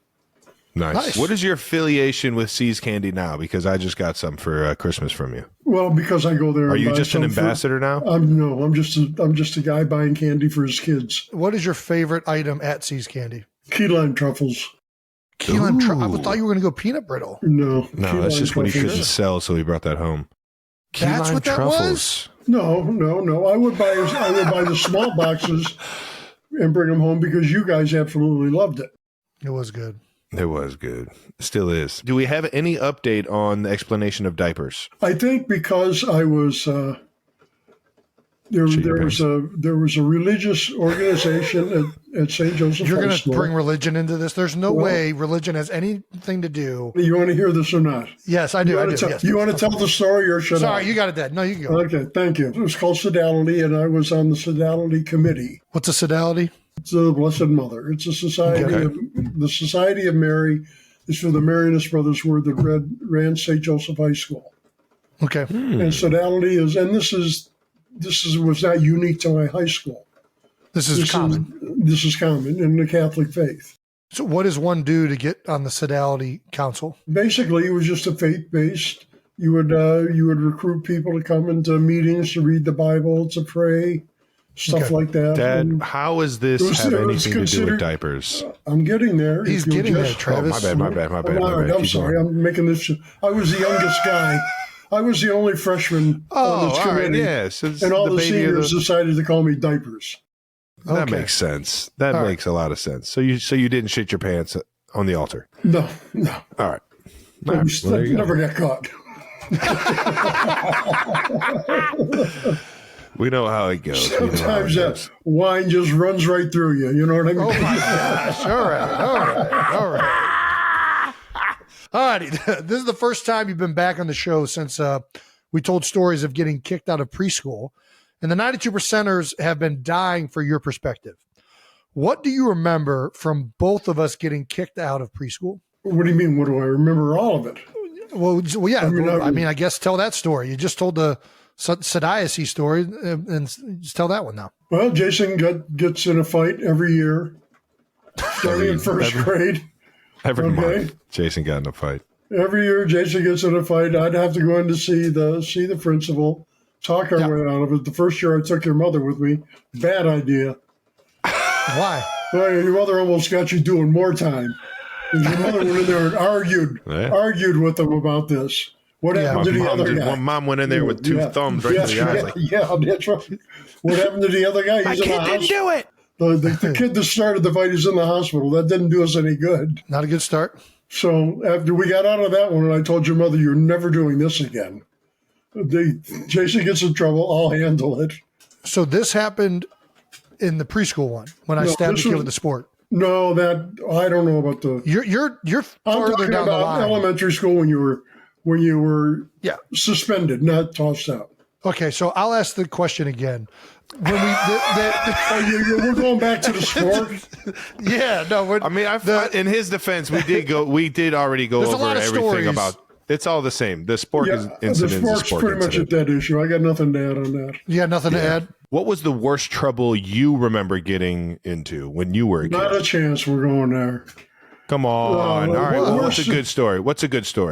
Nice. What is your affiliation with See's Candy now? Because I just got some for Christmas from you. Well, because I go there. Are you just an ambassador now? No, I'm just a guy buying candy for his kids. What is your favorite item at See's Candy? Key lime truffles. Key lime truffles. I thought you were going to go peanut brittle. No, that's just what he couldn't sell, so he brought that home. Key That's lime what that truffles. was? No. I would buy the small boxes and bring them home because you guys absolutely loved it. It was good. It was good. Still is. Do we have any update on the explanation of diapers? I think because I was there was a religious organization at St. Joseph. You're going to bring religion into this? There's no way religion has anything to do. You want to hear this or not? Yes, I do. Yes. You want to tell the story or should I? Sorry, you got it, Dad. No, you can go. Okay, thank you. It was called Sodality, and I was on the Sodality committee. What's a Sodality? It's the Blessed Mother. It's a society. The Society of Mary is for the Marianist brothers who ran St. Joseph High School. Okay. And Sodality was not unique to my high school. This is common. This is common in the Catholic faith. So what does one do to get on the Sodality Council? Basically, it was just a faith-based. You would recruit people to come into meetings to read the Bible, to pray, stuff like that. Dad, and how does this have anything to do with diapers? I'm getting there. He's getting there, Travis. My bad. I'm sorry. I'm making this. I was the youngest guy. I was the only freshman on this committee. And all the seniors decided to call me Diapers. That makes sense. That makes a lot of sense. So you didn't shit your pants on the altar? No. All right. Never got caught. We know how it goes. Sometimes that wine just runs right through you. You know what I mean? Oh, my gosh. All right. All righty. This is the first time you've been back on the show since we told stories of getting kicked out of preschool. And the 92%ers have been dying for your perspective. What do you remember from both of us getting kicked out of preschool? What do you mean? What do I remember? All of it. Well, yeah. I guess tell that story. You just told the Sodiacy story, and just tell that one now. Well, Jason gets in a fight every year, starting in first grade. Every month, Jason got in a fight. Every year, Jason gets in a fight. I'd have to go in to see the principal, talk our way out of it. The first year, I took your mother with me. Bad idea. Why? Well, your mother almost got you doing more time. Your mother went in there and argued with them about this. What happened to the other guy? One mom went in there with two thumbs right in the eyes. That's right. What happened to the other guy? My kid didn't do it. The kid that started the fight is in the hospital. That didn't do us any good. Not a good start. So after we got out of that one, and I told your mother, "You're never doing this again." Jason gets in trouble. I'll handle it. So this happened in the preschool one when I stabbed the kid with the sport. No, that I don't know about the. You're farther down the line. Elementary school when you were suspended, not tossed out. Okay, so I'll ask the question again. When we're going back to the sport. In his defense, we did already go over everything stories. About. It's all the same. The sport incident. The sport's pretty much a dead issue. I got nothing to add on that. You got nothing to add? What was the worst trouble you remember getting into when you were a kid? Not a chance we're going there. Come on. All right. well, What's a good story? What's a good story?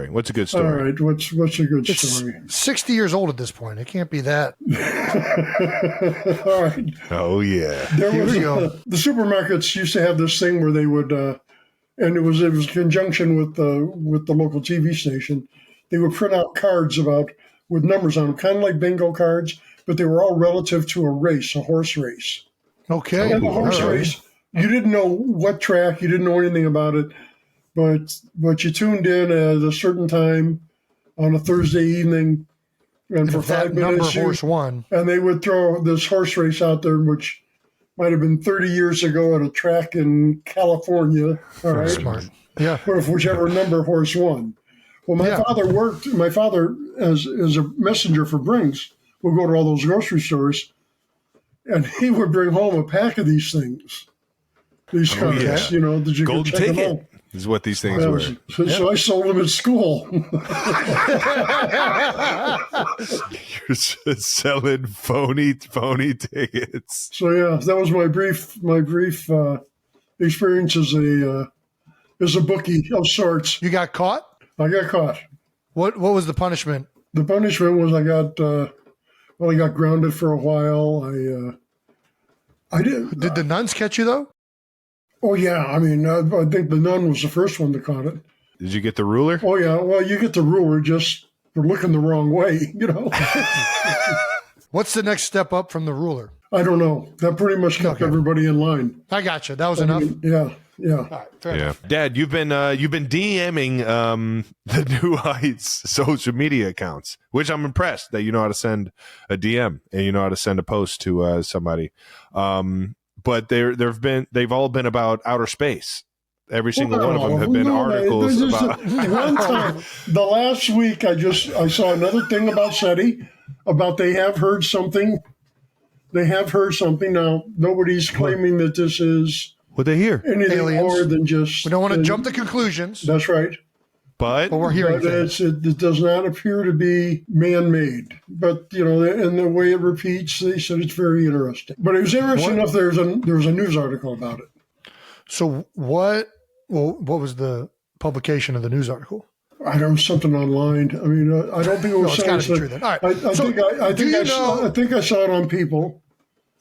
All right, what's a good story? 60 years old at this point. It can't be that. All right. Oh, yeah. Here we go. The supermarkets used to have this thing where they would, and it was in conjunction with the local TV station. They would print out cards with numbers on them, kind of like bingo cards, but they were all relative to a horse race. Okay. And the horse race, you didn't know what track, you didn't know anything about it, but you tuned in at a certain time on a Thursday evening, and for 5 minutes, horse won. and they would throw this horse race out there, which might have been 30 years ago at a track in California. All right, Smart. Yeah. or if whichever number horse won. Well, my father, as a messenger for Brinks, would go to all those grocery stores, and he would bring home a pack of these things. These cards, yeah. that you Golden could check them ticket out. is what these things were. So I sold them at school. You're selling phony tickets. So yeah, that was my brief experience as a bookie of sorts. You got caught? I got caught. What was the punishment? The punishment was I got grounded for a while. I did. Did the nuns catch you, though? Oh yeah, I mean, I think the nun was the first one that caught it. Did you get the ruler? Oh yeah, well, you get the ruler just for looking the wrong way, What's the next step up from the ruler? I don't know. That pretty much kept everybody in line. I got you. That was enough. Yeah. All right, fair enough. Dad, you've been DMing the New Heights social media accounts, which I'm impressed that you know how to send a DM and you know how to send a post to somebody. But they've all been about outer space. Every single one of them have been articles about. One time, the last week, I saw another thing about SETI, about they have heard something. They have heard something. Now, nobody's claiming that this is What they hear? anything Aliens. more than just. We don't want to jump to conclusions, That's right. But but we're hearing But things. it does not appear to be man-made. But, and the way it repeats, they said it's very interesting. But it was interesting enough, there was a news article about it. So what was the publication of the news article? I don't know, something online. I mean, I don't think it was. No, it's gotta be true then. All right. I think I saw it on People.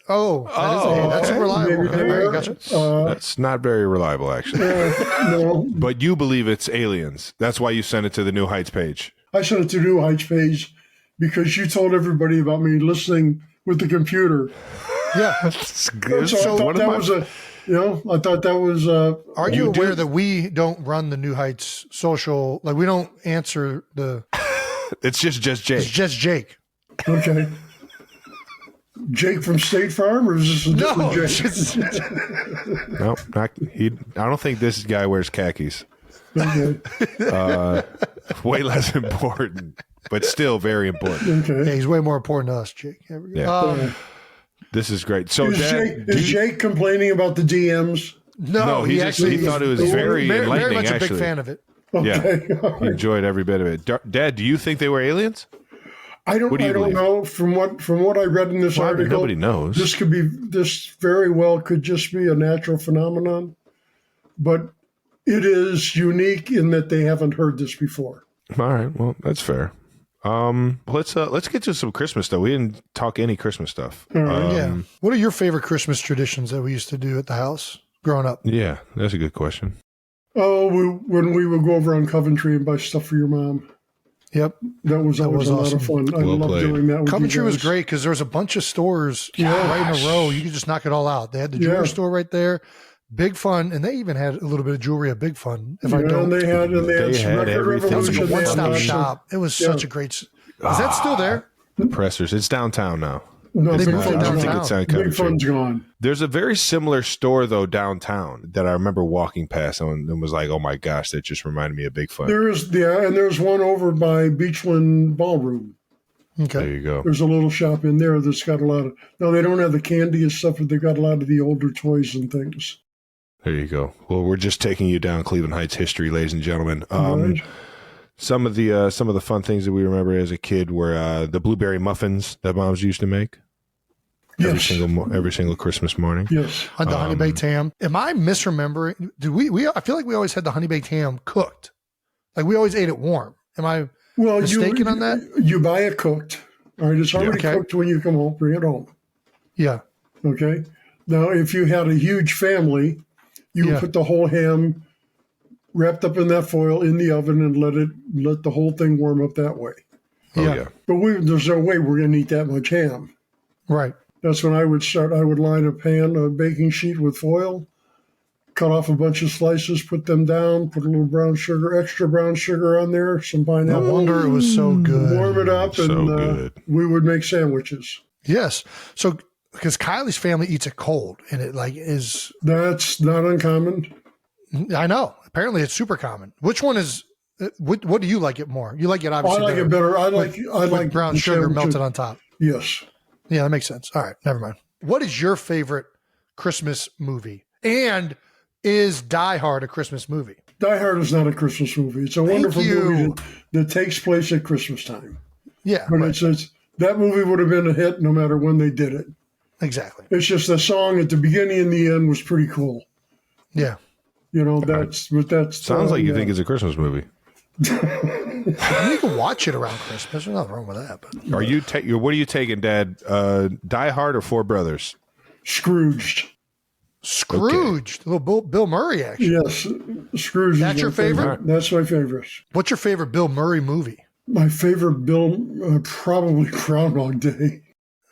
That's reliable. maybe Okay, there. all right, gotcha. that's not very reliable, actually. No, But you believe it's aliens. That's why you sent it to the New Heights page. I sent it to New Heights page because you told everybody about me listening with the computer. Yeah. So I thought that was I thought that was. Are you aware that we don't run the New Heights social? Like, we don't answer the. It's just It's Jake. just Jake. Okay. Jake from State Farm, or is this a different No, Jake? No, not he. I don't think this guy wears khakis. Okay. Way less important, but still very important. Okay. yeah, he's way more important to us, Jake. There we go. Yeah. This is great. So, Dad, Is Jake complaining about the DMs? No, he thought it was very enlightening, much a actually. big fan of it. Okay. Yeah, he enjoyed every bit of it. Dad, do you think they were aliens? I don't believe? know. From what I read in this article, nobody knows. This very well could just be a natural phenomenon, but it is unique in that they haven't heard this before. All right, well, that's fair. Let's get to some Christmas stuff. We didn't talk any Christmas stuff. Yeah. What are your favorite Christmas traditions that we used to do at the house growing up? Yeah, that's a good question. Oh, when we would go over on Coventry and buy stuff for your mom. Yep. That was always a lot awesome. of fun. I Well loved played. doing that with Coventry you was guys. great because there was a bunch of stores right in a row. You could just knock it all out. They had the jewelry store right there. Big Fun, and they even had a little bit of jewelry at Big Fun. If I don't, And they had They some had Record everything. it was like Revolution. a They had one-stop lots of- shop. It was such a great. Is that still there? The Pressers. It's downtown now. No, They Big moved it Fun's I don't think downtown. it's on Big Coventry. Fun's gone. There's a very similar store though downtown that I remember walking past and was like, "Oh my gosh, that just reminded me of Big Fun." And there's one over by Beachland Ballroom. There Okay. you go. There's a little shop in there that's got a lot of. No, they don't have the candy and stuff, but they've got a lot of the older toys and things. There you go. Well, we're just taking you down Cleveland Heights history, ladies and gentlemen. Right. Some of the fun things that we remember as a kid were the blueberry muffins that moms used to make. Yes. every single Christmas morning. Yes. On the honey baked ham. Am I misremembering? I feel like we always had the honey baked ham cooked. Like we always ate it warm. Am I mistaken on that? You buy it cooked. All right. It's already cooked when you come home. Bring it home. Yeah. Okay. Now, if you had a huge family, you would put the whole ham wrapped up in that foil in the oven and let the whole thing warm up that way. Yeah. But there's no way we're going to eat that much ham. Right. That's when I would start. I would line a baking sheet with foil, cut off a bunch of slices, put them down, put a little extra brown sugar on there, some pineapple. No wonder it was so good. Warm it up, and we would make sandwiches. Yes. So, because Kylie's family eats it cold, and it is. That's not uncommon. I know. Apparently, it's super common. Which one is? What do you like it more? You like it obviously. I like it better. I like brown sugar melted on top. Yes. Yeah, that makes sense. All right, never mind. What is your favorite Christmas movie? And is Die Hard a Christmas movie? Die Hard is not a Christmas movie. It's a wonderful movie that takes place at Christmas time. Yeah. But that movie would have been a hit no matter when they did it. Exactly. It's just the song at the beginning and the end was pretty cool. Yeah. That's sounds like you think it's a Christmas movie. You can watch it around Christmas. There's nothing wrong with that. But What are you taking, Dad? Die Hard or Four Brothers? Scrooged. Little Bill Murray, actually. Yes, Scrooge. That's your favorite? That's my favorite. What's your favorite Bill Murray movie? My favorite probably Groundhog Day.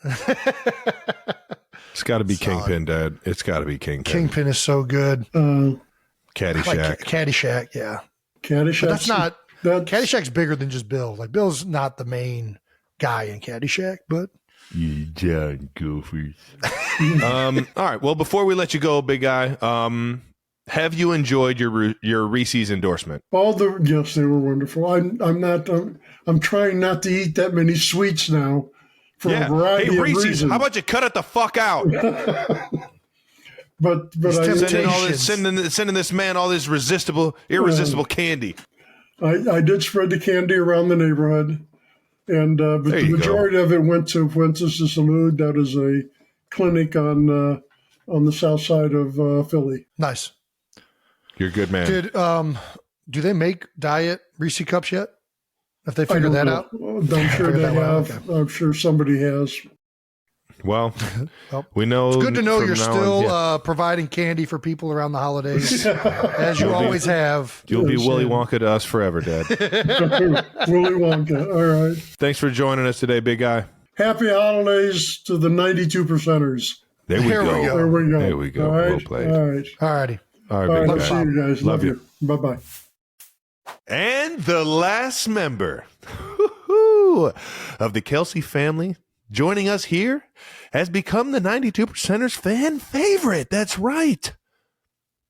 It's got to be Kingpin, Dad. It's got to be Kingpin. Kingpin is so good. Caddyshack. Caddyshack, yeah. Caddyshack. But that's not. Caddyshack's bigger than just Bill. Like Bill's not the main guy in Caddyshack, but you John Gophers. All right. Well, before we let you go, big guy, have you enjoyed your Reese's endorsement? Yes, they were wonderful. I'm trying not to eat that many sweets now for a variety of Reese's, reasons. how about you cut it the fuck out? But sending this man all this irresistible candy. I did spread the candy around the neighborhood, and but the majority of it went to Fuentes de Salud. That is a clinic on the south side of Philly. Nice. You're a good man. Do they make diet Reese cups yet? Have they figured that out? I'm sure they have. Okay. I'm sure somebody has. Well, we know. It's good to know you're still providing candy for people around the holidays, as you always have. You'll be Willy Wonka to us forever, Dad. Willy Wonka. All right. Thanks for joining us today, big guy. Happy holidays to the 92%ers. There we go. There we go. There we go. All right. Well played. All right. All righty. All right, big guy. See you guys. Love you. Bye-bye. And the last member of the Kelce family joining us here has become the 92%ers fan favorite. That's right.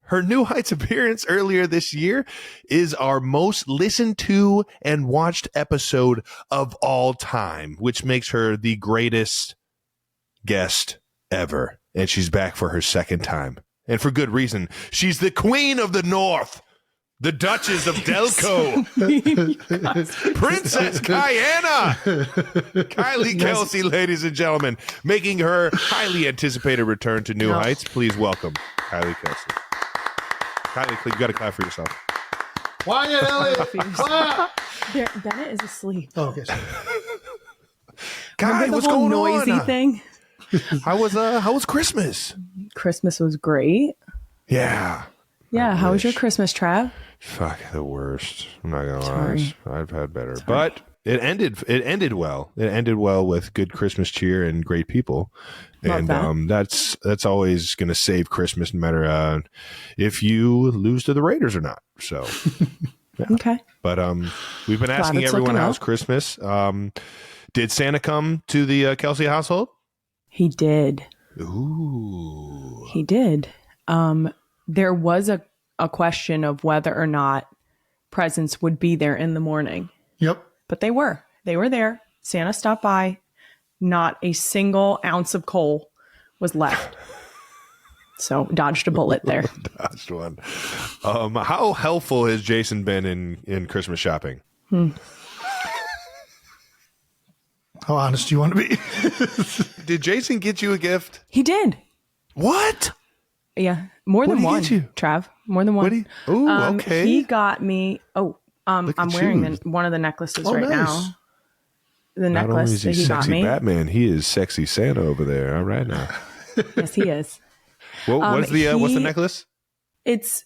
Her New Heights appearance earlier this year is our most listened to and watched episode of all time, which makes her the greatest guest ever. And she's back for her second time. And for good reason. She's the Queen of the North. The Duchess of Delco. Princess Diana. Kylie Kelce, ladies and gentlemen, making her highly anticipated return to New Heights. Please welcome Kylie Kelce. Kylie, you got to clap for yourself. Quiet, Elliot. Clap. Bennett is asleep. Oh, okay. Guy, what's going noisy on? Thing? How was Christmas? Christmas was great. Yeah. Yeah. How was your Christmas, Trav? Fuck, the worst. I'm not gonna lie. I've had better, but it ended well. It ended well with good Christmas cheer and great people, and that's always gonna save Christmas, no matter if you lose to the Raiders or not. So, yeah. Okay. But we've been asking everyone how's Christmas. Did Santa come to the Kelce household? He did. Ooh. He did. There was a question of whether or not presents would be there in the morning. Yep. But they were. They were there. Santa stopped by. Not a single ounce of coal was left. So dodged a bullet there. Dodged one. How helpful has Jason been in Christmas shopping? How How honest do you want to be? Did Jason get you a gift? He did. What? Yeah, more What than did he one. get you? Trav, more than one. Ooh, okay. He got me. I'm Look at wearing you. one of the necklaces Oh, right nice. now. The Not only necklace is he that he got sexy me. Batman, he is sexy Santa over there. All right now. Yes, he is. What's the necklace? It's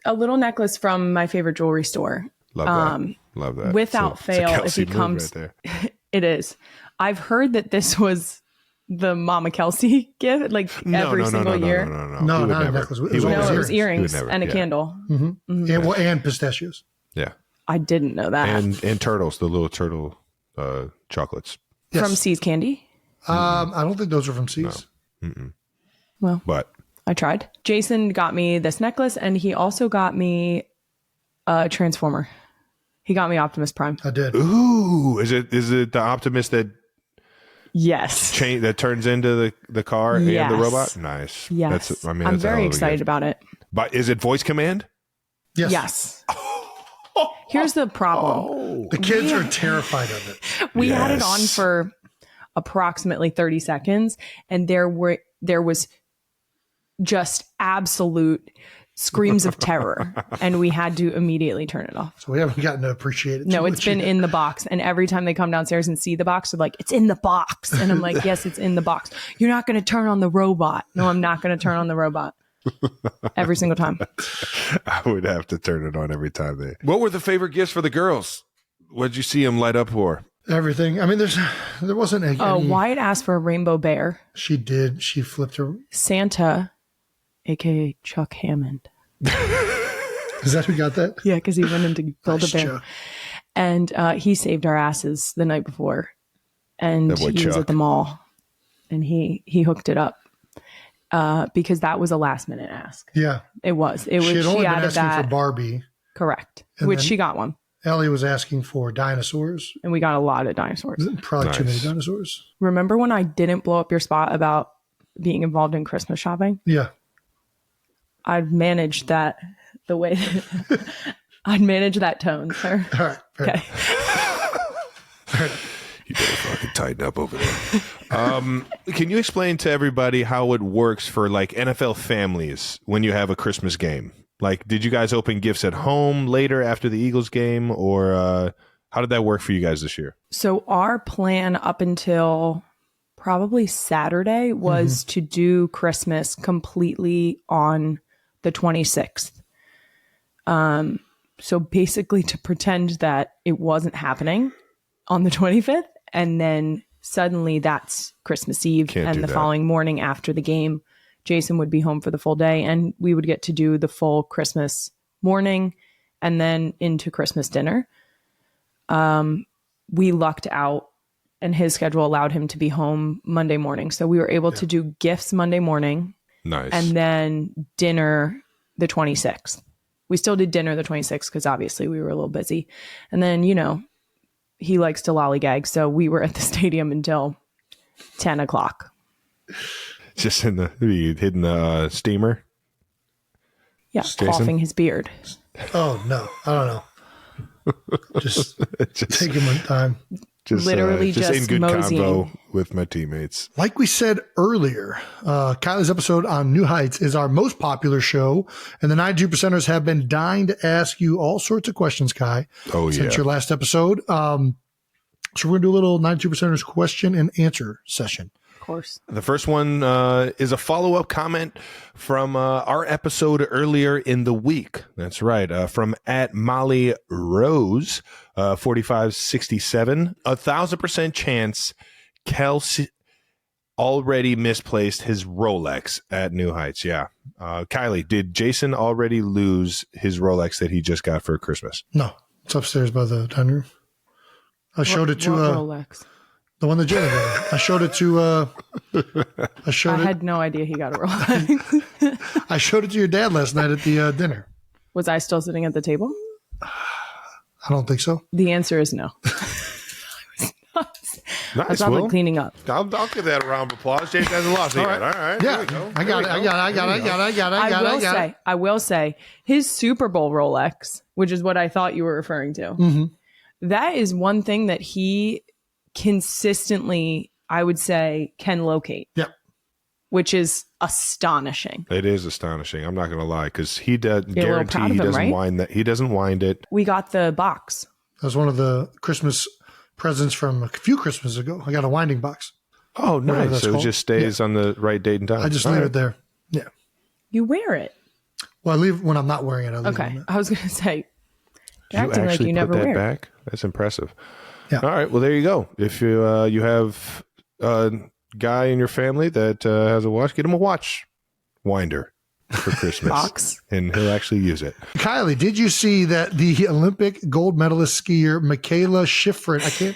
a little necklace from my favorite jewelry store. Love that. Love that. Without It's a fail, if Kelce he move comes, right there. it is. I've heard that this was the Mama Kelce gift, like every single year. No, He would not a never. necklace. It was He would always No, never. it was He would earrings never. and a Yeah. candle. And pistachios. Yeah. I didn't know that. And turtles, the little turtle chocolates. Yes. From C's Candy. I don't think those are from C's. Well, But I tried. Jason got me this necklace, and he also got me a Transformer. He got me Optimus Prime. I did. ooh, is it the Optimus that Yes. that turns into the car and Yes. the robot? Nice. Yes. That's I'm a hell very of a excited gift. about it. But is it voice command? Yes. Yes. Here's the problem. The kids are terrified of it. We had it Yes. on for approximately 30 seconds, and there was just absolute screams of terror, and we had to immediately turn it off. So we haven't gotten to appreciate it. No, too it's much been yet. in the box, and every time they come downstairs and see the box, they're like, "It's in the box," and I'm like, "Yes, it's in the box. You're not going to turn on the robot." No, I'm not going to turn on the robot. Every single time. I would have to turn it on every time they. What were the favorite gifts for the girls? What'd you see them light up for? Everything. I mean, there wasn't any. Wyatt asked for a rainbow bear. She did. She flipped her. Santa, aka Chuck Hammond. Is that who got that? Yeah, because he went in to build Nice, a bear. Chuck. And he saved our asses the night before. And That boy he was Chuck. at the mall. And he hooked it up. Because that was a last minute ask. Yeah. It was. She had only been added asking that. for Barbie. Correct. And Which then- she got one. Ellie was asking for dinosaurs. And we got a lot of dinosaurs. Probably too many Nice. dinosaurs. Remember when I didn't blow up your spot about being involved in Christmas shopping? Yeah. I'd managed that the way I'd manage that tone, sir. All right. Fair Okay. You better fucking tighten up over there. Can you explain to everybody how it works for like NFL families when you have a Christmas game? Like, did you guys open gifts at home later after the Eagles game, or how did that work for you guys this year? So our plan up until probably Saturday was to do Christmas completely on the 26th. So basically to pretend that it wasn't happening on the 25th, and then suddenly that's Christmas Eve. Can't And do the that. following morning after the game, Jason would be home for the full day, and we would get to do the full Christmas morning and then into Christmas dinner. We lucked out, and his schedule allowed him to be home Monday morning. So we were able to do gifts Monday morning Nice. and then dinner the 26th. We still did dinner the 26th because obviously we were a little busy. And then, he likes to lollygag. So we were at the stadium until 10 o'clock. Just in hitting the steamer. Yeah, Jason? coughing his beard. Oh, no. I don't know. Just just taking my time. Literally in just good moseying. combo with my teammates. Like we said earlier, Kylie's episode on New Heights is our most popular show, and the 92%ers have been dying to ask you all sorts of questions, Kai, Oh since yeah. your last episode. So we're going to do a little 92%ers question and answer session. Of course. The first one is a follow-up comment from our episode earlier in the week. That's right. From at Molly Rose, 4567. 1,000% chance Kelce already misplaced his Rolex at New Heights. Yeah. Kylie, did Jason already lose his Rolex that he just got for Christmas? No, it's upstairs by the dining room. I showed it to What Rolex? the one that Jenna got. I showed it to I had no idea he got a Rolex. I showed it to your dad last night at the dinner. Was I still sitting at the table? I don't think so. The answer is no. I was probably cleaning up. I'll give that a round of applause. Jason hasn't lost it yet. All right. Yeah, I got it. I will say his Super Bowl Rolex, which is what I thought you were referring to. Mm-hmm. That is one thing that he consistently, I would say, can locate. Yep. Which is astonishing. It is astonishing. I'm not going to lie, because he does You're a little guarantee proud of he him, doesn't right? wind that. He doesn't wind it. We got the box. That was one of the Christmas presents from a few Christmases ago. I got a winding box. Oh, Whatever nice. that's So it called. just stays on the right date and time. I just All leave right. it there. Yeah. You wear it. Well, I leave when I'm not wearing it. I leave it Okay. on there. I was going to say, You you're acting like actually you never put that wear it. back? That's impressive. Yeah. All right. Well, there you go. If you have a guy in your family that has a watch, get him a watch winder for Christmas. Box. And he'll actually use it. Kylie, did you see that the Olympic gold medalist skier Michaela Schifrin,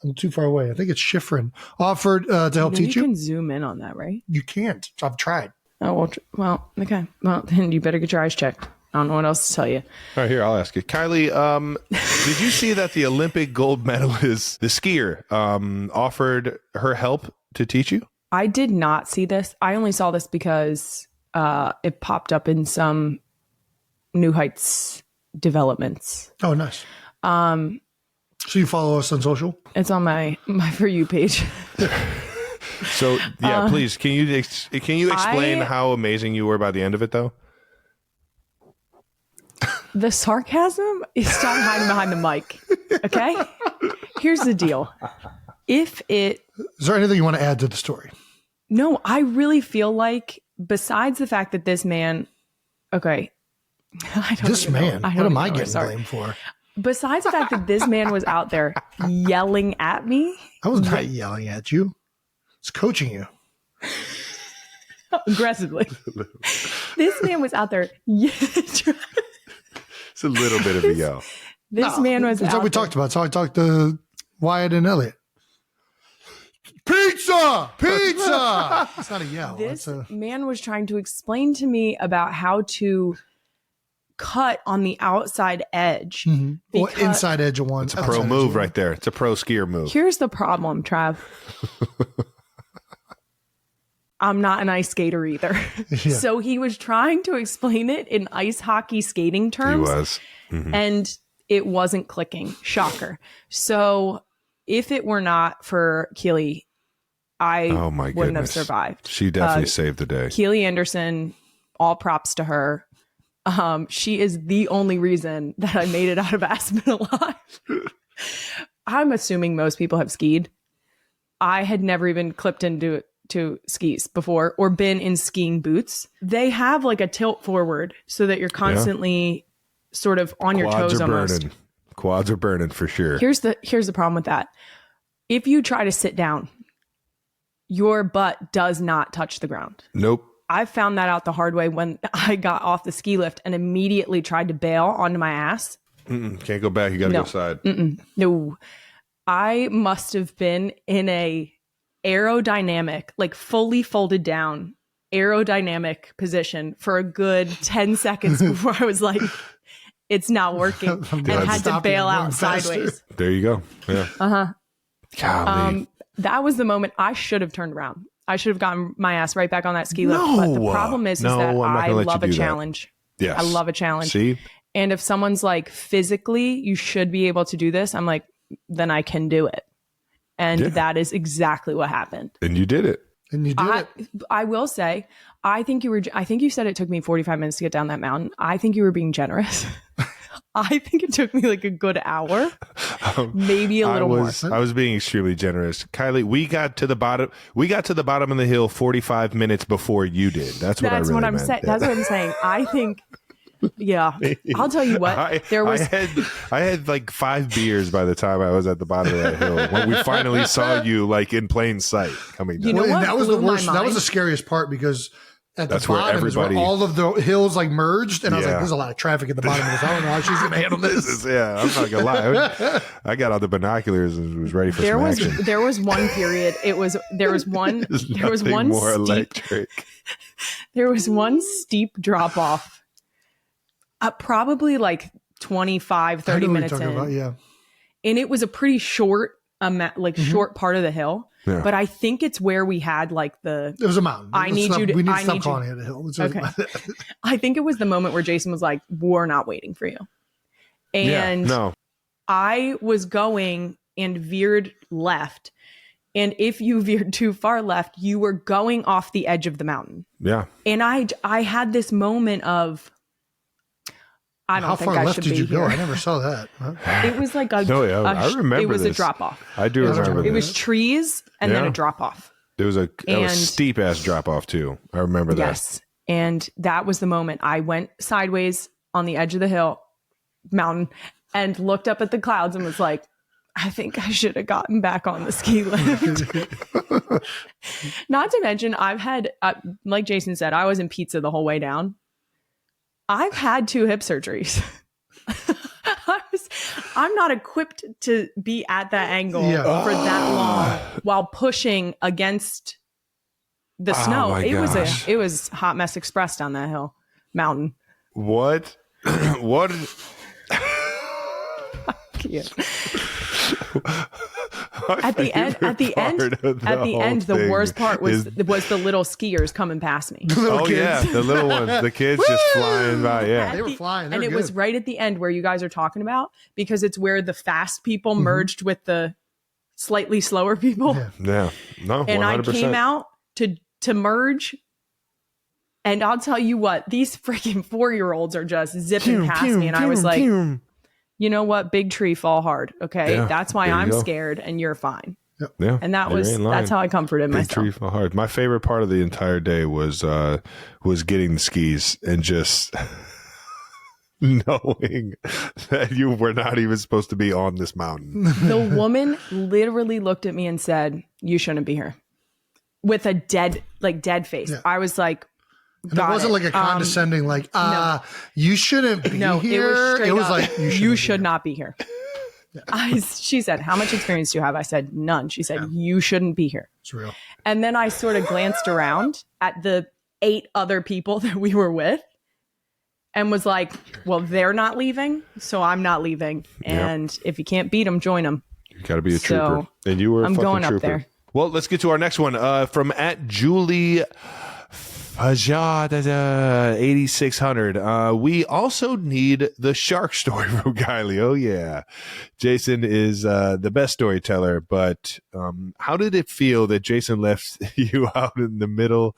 I'm too far away. I think it's Schifrin, offered to help teach You you? can zoom in on that, right? You can't. I've tried. Oh, well, okay. Well, then you better get your eyes checked. I don't know what else to tell you. All right, here, I'll ask you. Kylie, did you see that the Olympic gold medalist, the skier, offered her help to teach you? I did not see this. I only saw this because it popped up in some New Heights developments. Oh, nice. So you follow us on social? It's on my For You page. So, yeah, please, can you explain how amazing you were by the end of it, though? The sarcasm is stop hiding behind the mic. Okay? Here's the deal. Is there anything you want to add to the story? No, I really feel like, besides the fact that this man, okay. I don't This even know. man? I What don't am even I know. getting Sorry. blamed for? Besides the fact that this man was out there yelling at me I was not yelling at you. It's coaching you. aggressively. This man was out there. It's a little bit of a yell. This man was That's out what we there. talked about. That's how I talked to Wyatt and Elliot. Pizza! Pizza! It's not a yell. This It's a, man was trying to explain to me about how to cut on the outside edge. well, because- inside edge of one. It's a pro move right there. It's a pro skier move. Here's the problem, Trav. I'm not an ice skater either. Yeah. So he was trying to explain it in ice hockey skating He terms. was. And it wasn't clicking. Shocker. So if it were not for Keely, I Oh, my wouldn't have goodness. survived. She definitely saved the day. Keely Anderson, all props to her. She is the only reason that I made it out of Aspen alive. I'm assuming most people have skied. I had never even clipped into to skis before or been in skiing boots. They have like a tilt forward so that you're constantly sort of on your Quads toes are almost. burning. Quads are burning for sure. Here's the problem with that. If you try to sit down, your butt does not touch the ground. Nope. I found that out the hard way when I got off the ski lift and immediately tried to bail onto my ass. Can't go back. You got to No. go side. No, I must have been in a aerodynamic, like fully folded down aerodynamic position for a good 10 seconds before I was like, it's not working, and glad had to stop you. bail I'm out going faster. sideways. There you go. Yeah. Golly. That was the moment I should have turned around. I should have gotten my ass right back on that ski lift. But the No. problem is No, that I'm not I gonna let love you a do that. challenge. Yes. I love a challenge. See? And if someone's like, physically, you should be able to do this, I'm like, then I can do it. And Yeah. that is exactly what happened. And you did it. And you did it. I will say, I think you said it took me 45 minutes to get down that mountain. I think you were being generous. I think it took me like a good hour, maybe a little more. I was being extremely generous. Kylie, we got to the bottom of the hill 45 minutes before you did. That's what That's I really what I'm meant. saying. That's what I'm saying. I think, yeah. I'll tell you what. I had like 5 beers by the time I was at the bottom of that hill when we finally saw you like in plain sight coming down. You know Well, and what that was the blew my worst. That was mind? the scariest part because at That's the where bottom is where everybody- all of the hills like merged, and I was like, Yeah. "There's a lot of traffic at the bottom of this. I don't know how she's gonna handle this." Yeah, I'm not gonna lie. I got out the binoculars and was ready for there some was action. there was one period. There was one Nothing more electric. there was one steep drop off. Probably like 25, I 30 know what you're minutes talking in. about, yeah. And it was a pretty short short part of the hill. Yeah. But I think it's where we had like the It was a mountain. I need you to- We need I to stop need you- calling it a hill. It's Okay. I think it was the moment where Jason was like, we're not waiting for you. Yeah, And no. I was going and veered left. And if you veered too far left, you were going off the edge of the mountain. Yeah. And I had this moment of, I don't How think far I left should did be you go? here. I never saw that. Huh? It was like a, No, yeah, I remember it was this. a drop off. I do remember It this. was trees and then Yeah. a drop off. It was that was and- steep ass drop off too. I remember that. Yes. And that was the moment I went sideways on the edge of the mountain, and looked up at the clouds and was like, I think I should have gotten back on the ski lift. Not to mention, I've had, like Jason said, I was in pizza the whole way down. I've had 2 hip surgeries. I'm not equipped to be at that angle for that long while pushing against the snow. my gosh. It was Hot Mess Express down that mountain. What? What? Cute. At the end, the worst part was the little skiers coming past me. Oh yeah, the little ones, the kids just flying by. Yeah, They were flying. They And were it was good. right at the end where you guys are talking about, because it's where the fast people merged with the slightly slower people. Yeah. yeah. No, And 100%. I came out to merge. And I'll tell you what, these freaking 4-year-olds are just zipping past me. And I was like, you know what? Big tree, fall hard. Okay. Yeah, That's why there you I'm go. scared and you're fine. Yeah, And you ain't lying. that's how I comforted Big myself. tree fell hard. My favorite part of the entire day was getting the skis and just knowing that you were not even supposed to be on this mountain. The woman literally looked at me and said, you shouldn't be here, with a dead face. Yeah. I was like, And it got wasn't it. like a condescending, no. you shouldn't be No, here. it was straight up, like, you should not be here. She said, how much experience do you have? I said, none. She said, you shouldn't be here. It's real. And then I sort of glanced around at the 8 other people that we were with and was like, well, they're not leaving, so I'm not leaving. And if you can't beat them, join them. You got to be a So, trooper, and you were. A I'm fucking going up trooper. there. Well, let's get to our next one from at Julie Fajad 8600. We also need the shark story from Kylie. Oh yeah, Jason is the best storyteller. But how did it feel that Jason left you out in the middle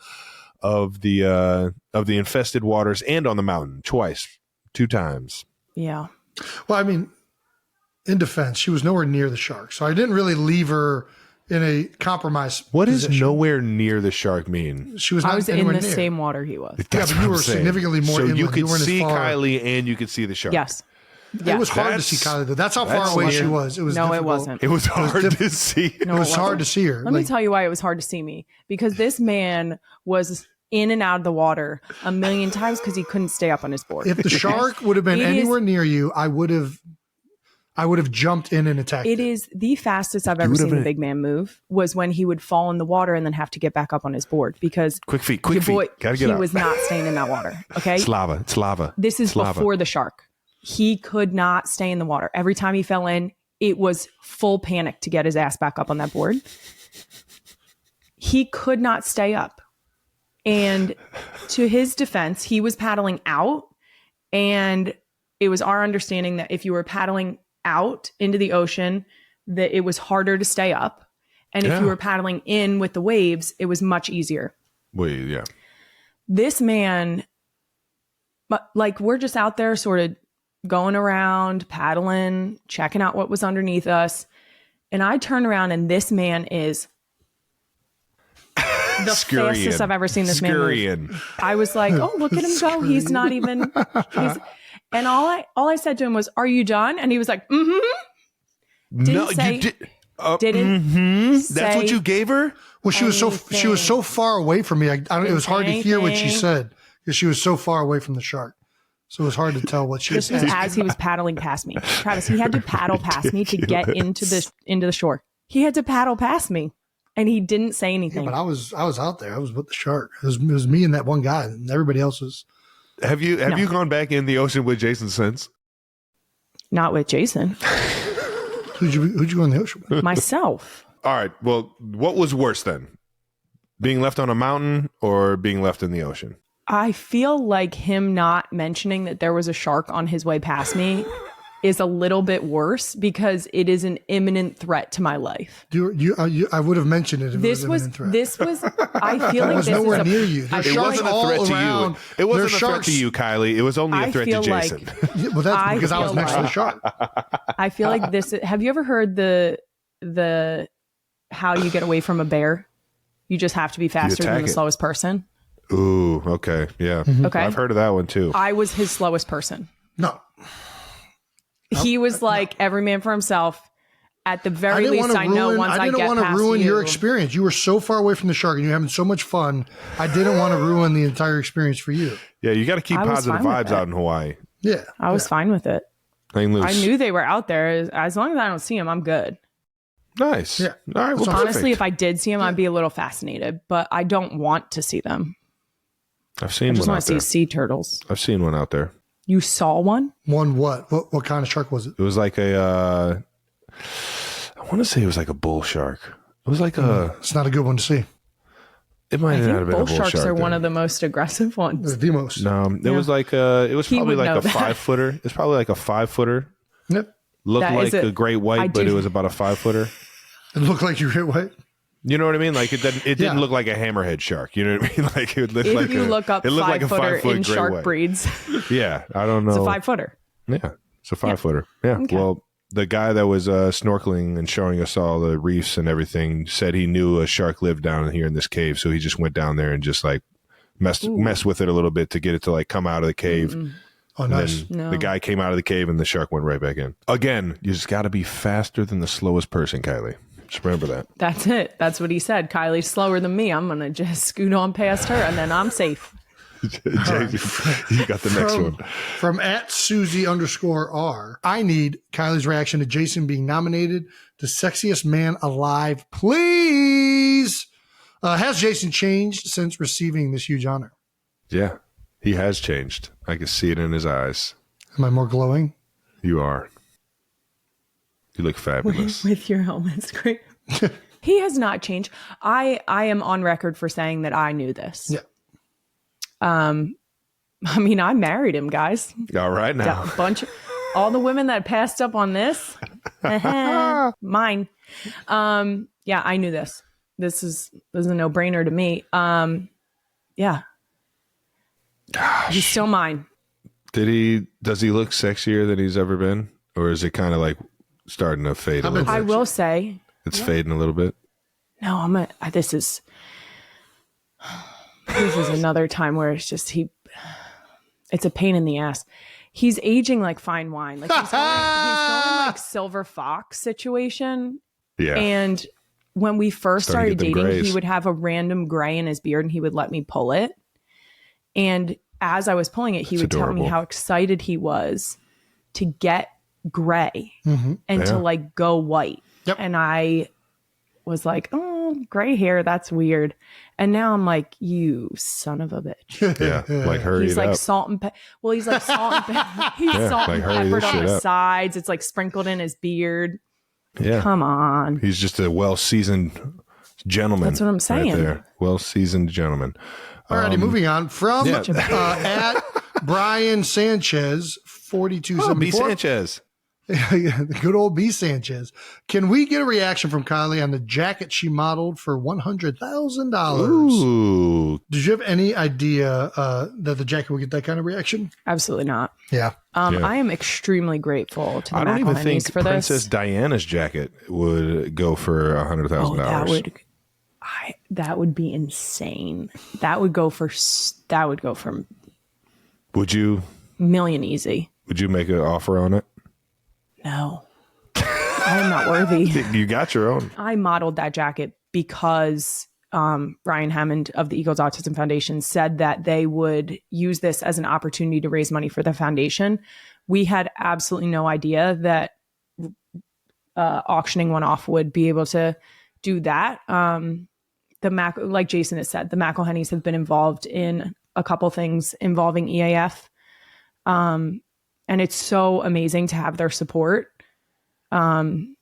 of the infested waters and on the mountain twice, 2 times? Yeah. Well, I mean, in defense, she was nowhere near the shark. So I didn't really leave her in a compromised What does position. nowhere near the shark mean? She was not I was in anywhere the near. same water he was. That's but what you I'm were saying. significantly more So inland. you You could weren't as see far. Kylie and you could see the shark. Yes. It was hard to That's- see Kylie, though. That's how that's far away she weird. was. It was No, it difficult. wasn't. It was hard to see. It was hard to see her. Let me tell you why it was hard to see me, because this man was in and out of the water a million times because he couldn't stay up on his board. If the shark would have been It is- anywhere near you, I would have jumped in and attacked It is the fastest I've ever would have seen a been- big man move, was when he would fall in the water and then have to get back up on his board, because Quick feet. your boy, Gotta get he up. was not staying in that water. Okay. It's lava. It's lava. This is It's lava. before the shark. He could not stay in the water. Every time he fell in, it was full panic to get his ass back up on that board. He could not stay up. And to his defense, he was paddling out. And it was our understanding that if you were paddling out into the ocean, that it was harder to stay up. And if Yeah. you were paddling in with the waves, it was much easier. Wait, yeah. This man, but like, we're just out there sort of going around, paddling, checking out what was underneath us. And I turn around and this man is the fastest I've ever seen this man move. I was like, oh, look at him go. He's not even, and all I said to him was, are you done? And he was like, mm-hmm. No, say- you did. Didn't That's what say you gave her? Well, she was so far away from me. I don't, it was hard to hear what she Anything. said because she was so far away from the shark. So it was hard to tell what she This was said. as he was paddling past me. Travis, he had to paddle past me to get into the shore. He had to paddle past me, and he didn't say Yeah, anything. but I was out there. I was with the shark. It was me and that one guy, and everybody else was. Have you gone back in the ocean with Jason since? Not with Jason. Who'd you go in the ocean with? Myself. All right. Well, what was worse then? Being left on a mountain or being left in the ocean? I feel like him not mentioning that there was a shark on his way past me is a little bit worse because it is an imminent threat to my life. I would have mentioned it if This it was, was an this was, I feel like was this nowhere is near you. There's It sharks wasn't a all threat to around. you. It wasn't There's a threat sharks. to you, Kylie. It was only a I threat to feel Jason. Yeah, well, that's I because I was feel next to the like- shark. I feel like this, have you ever heard the how you get away from a bear? You just have to be faster than attack the it. slowest person. Ooh, okay. Yeah. Okay. I've heard of that one too. I was his slowest person. No. He was like every man for himself. At the I very didn't least, want I to know ruin. once I I didn't get want to past ruin your you- experience. You were so far away from the shark, and you're having so much fun. I didn't want to ruin the entire experience for you. Yeah, you got to keep I was positive fine with vibes it. out in Hawaii. Yeah, I was fine with it. Hang loose. I knew they were out there. As long as I don't see them, I'm good. Nice. Yeah. All right. Well, So Honestly, if perfect. I did see them, I'd be a little fascinated, but I don't want to see them. I've I seen just one want out to there. see sea turtles. I've seen one out there. You saw one? One what? What kind of shark was it? It was like a. I want to say it was like a bull shark. It was like a. It's not a good one to see. It might I not think have been a bull bull sharks shark. are one then. of the most aggressive ones. It's the most. No, it was like a. It was He probably would like know a that. 5-footer. It's probably like a 5-footer. Yep. Looked That like is a great I white, but do- it was about a 5-footer. It looked like you hit white. You know what I mean? Like it didn't Yeah. look like a hammerhead shark. You know what I mean? Like it looked If like you look up it looked like a 5-footer 5-foot in great shark white. breeds, Yeah, I don't know. it's a 5-footer. Yeah, it's a 5-footer. Yeah. Okay. Well, the guy that was snorkeling and showing us all the reefs and everything said he knew a shark lived down here in this cave, so he just went down there and just like messed with it a little bit to get it to like come out of the cave. Oh, And nice. then No. the guy came out of the cave and the shark went right back in. Again, you just got to be faster than the slowest person, Kylie. Just remember that. That's it. That's what he said. Kylie's slower than me. I'm going to just scoot on past her and then I'm safe. You got the next one. From @Susie_R. I need Kylie's reaction to Jason being nominated to Sexiest Man Alive, please. Has Jason changed since receiving this huge honor? Yeah, he has changed. I can see it in his eyes. Am I more glowing? You are. You look fabulous. With your helmet screen. He has not changed. I am on record for saying that I knew this. Yeah. I mean, I married him, guys. All right now. A bunch of, all the women that passed up on this, mine. Yeah, I knew this. This is a no-brainer to me. Yeah. He's still mine. Does he look sexier than he's ever been? Or is it kind of like starting to fade a little I bit? will say, It's fading a little bit. no, this is another time where it's just it's a pain in the ass. He's aging like fine wine. Like he's going like Silver Fox situation. Yeah. And when we first Starting started to get them dating, grays. he would have a random gray in his beard and he would let me pull it. And as I was pulling it, he That's would tell me adorable. how excited he was to get gray and Yeah. to like go white. Yep. And I was like, oh, gray hair, that's weird. And now I'm like, you son of a bitch. Yeah. Like hurry He's it like up. salt and well, he's like salt and he's Yeah, salt like and hurry peppered this on shit the up. sides. It's like sprinkled in his beard. Yeah. Come on. He's just a well-seasoned gentleman. That's what I'm saying. Right there. Well-seasoned gentleman. Alrighty, moving on. From yeah. at Brian Sanchez, 4274. Oh, B. Sanchez. The good old B. Sanchez. Can we get a reaction from Kylie on the jacket she modeled for $100,000? Ooh. Did you have any idea that the jacket would get that kind of reaction? Absolutely not. Yeah. Yeah. I am extremely grateful to the I don't even McElhennys think for Princess this. Diana's jacket would go for $100,000. Oh, that would be insane. That would go for Would you million easy. make an offer on it? No, I am not worthy. You got your own. I modeled that jacket because Ryan Hammond of the Eagles Autism Foundation said that they would use this as an opportunity to raise money for the foundation. We had absolutely no idea that auctioning one off would be able to do that. Like Jason has said, the McElhennys have been involved in a couple things involving EAF. And it's so amazing to have their support. I mean,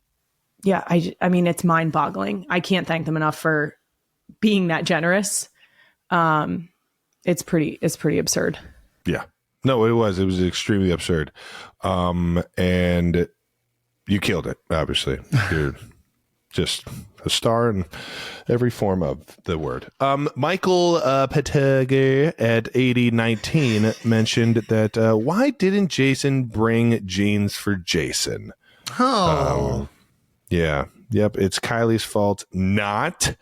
it's mind boggling. I can't thank them enough for being that generous. It's pretty absurd. Yeah. No, it was extremely absurd. And you killed it, obviously. You're just a star in every form of the word. Michael Petega at 8019 mentioned that why didn't Jason bring jeans for Jason? Oh. Yeah. Yep. It's Kylie's fault. Not.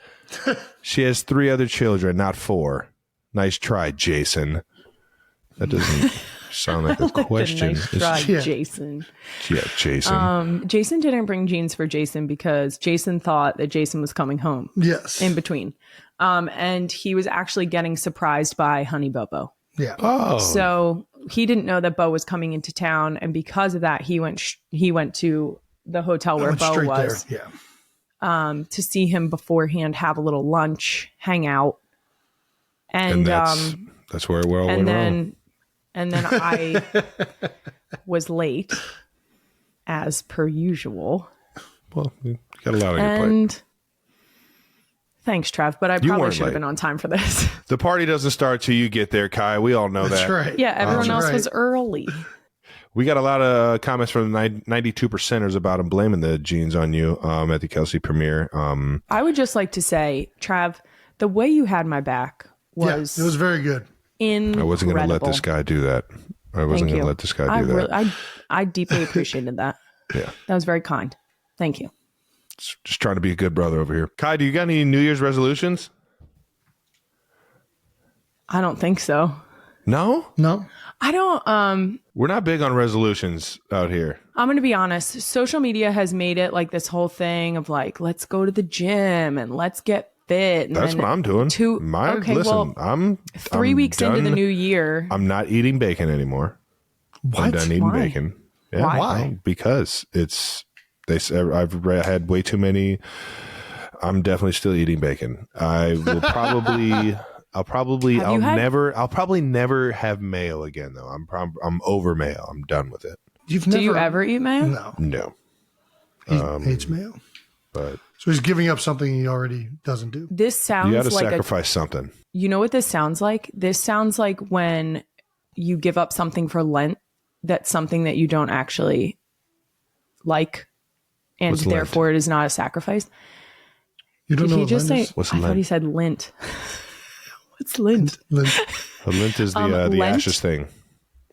She has 3 other children, not 4. Nice try, Jason. That doesn't sound like a question. Nice try, Jason. Yeah, Jason. Jason didn't bring jeans for Jason because Jason thought that Jason was coming home. Yes. In between. And he was actually getting surprised by Honey Bobo. Yeah. Oh. So he didn't know that Bo was coming into town. And because of that, he went to the hotel where Bo was. There. Yeah. To see him beforehand, have a little lunch, hang out. And that's where it all went wrong. And then I was late, as per usual. Well, you got a lot on your plate. And thanks, Trev, but I probably weren't should have late. been on time for this. The party doesn't start till you get there, Kai. We all know That's that. right. Yeah, everyone That's else right. was early. We got a lot of comments from the 92%ers about him blaming the jeans on you at the Kelce premiere. I would just like to say, Trav, the way you had my back was it was very good. incredible. I wasn't going to let this guy do that. I wasn't going to let this guy do that. I deeply appreciated that. Yeah. That was very kind. Thank you. Just trying to be a good brother over here. Kai, do you got any New Year's resolutions? I don't think so. No? No. I don't We're not big on resolutions out here. I'm going to be honest. Social media has made it like this whole thing of like, let's go to the gym and let's get fit. And That's what I'm doing. Well, I'm 3 weeks into the done. new year. I'm not eating bacon anymore. What? I'm done eating Why? bacon. Yeah, Why? Why? Because I've had way too many. I'm definitely still eating bacon. I will probably. I'll probably never have mayo again though. I'm over mayo. I'm done with it. Do you ever eat mayo? No. No. He hates mayo. But So he's giving up something he already doesn't do. This sounds you got to like sacrifice something. You know what this sounds like? This sounds like when you give up something for Lent, that's something that you don't actually like, and What's Lent? therefore it is not a sacrifice. You don't Did know he what just Lent say? is? What's I thought Lent? he said lint. What's lint? Lent. Lint is the Lent? ashes thing.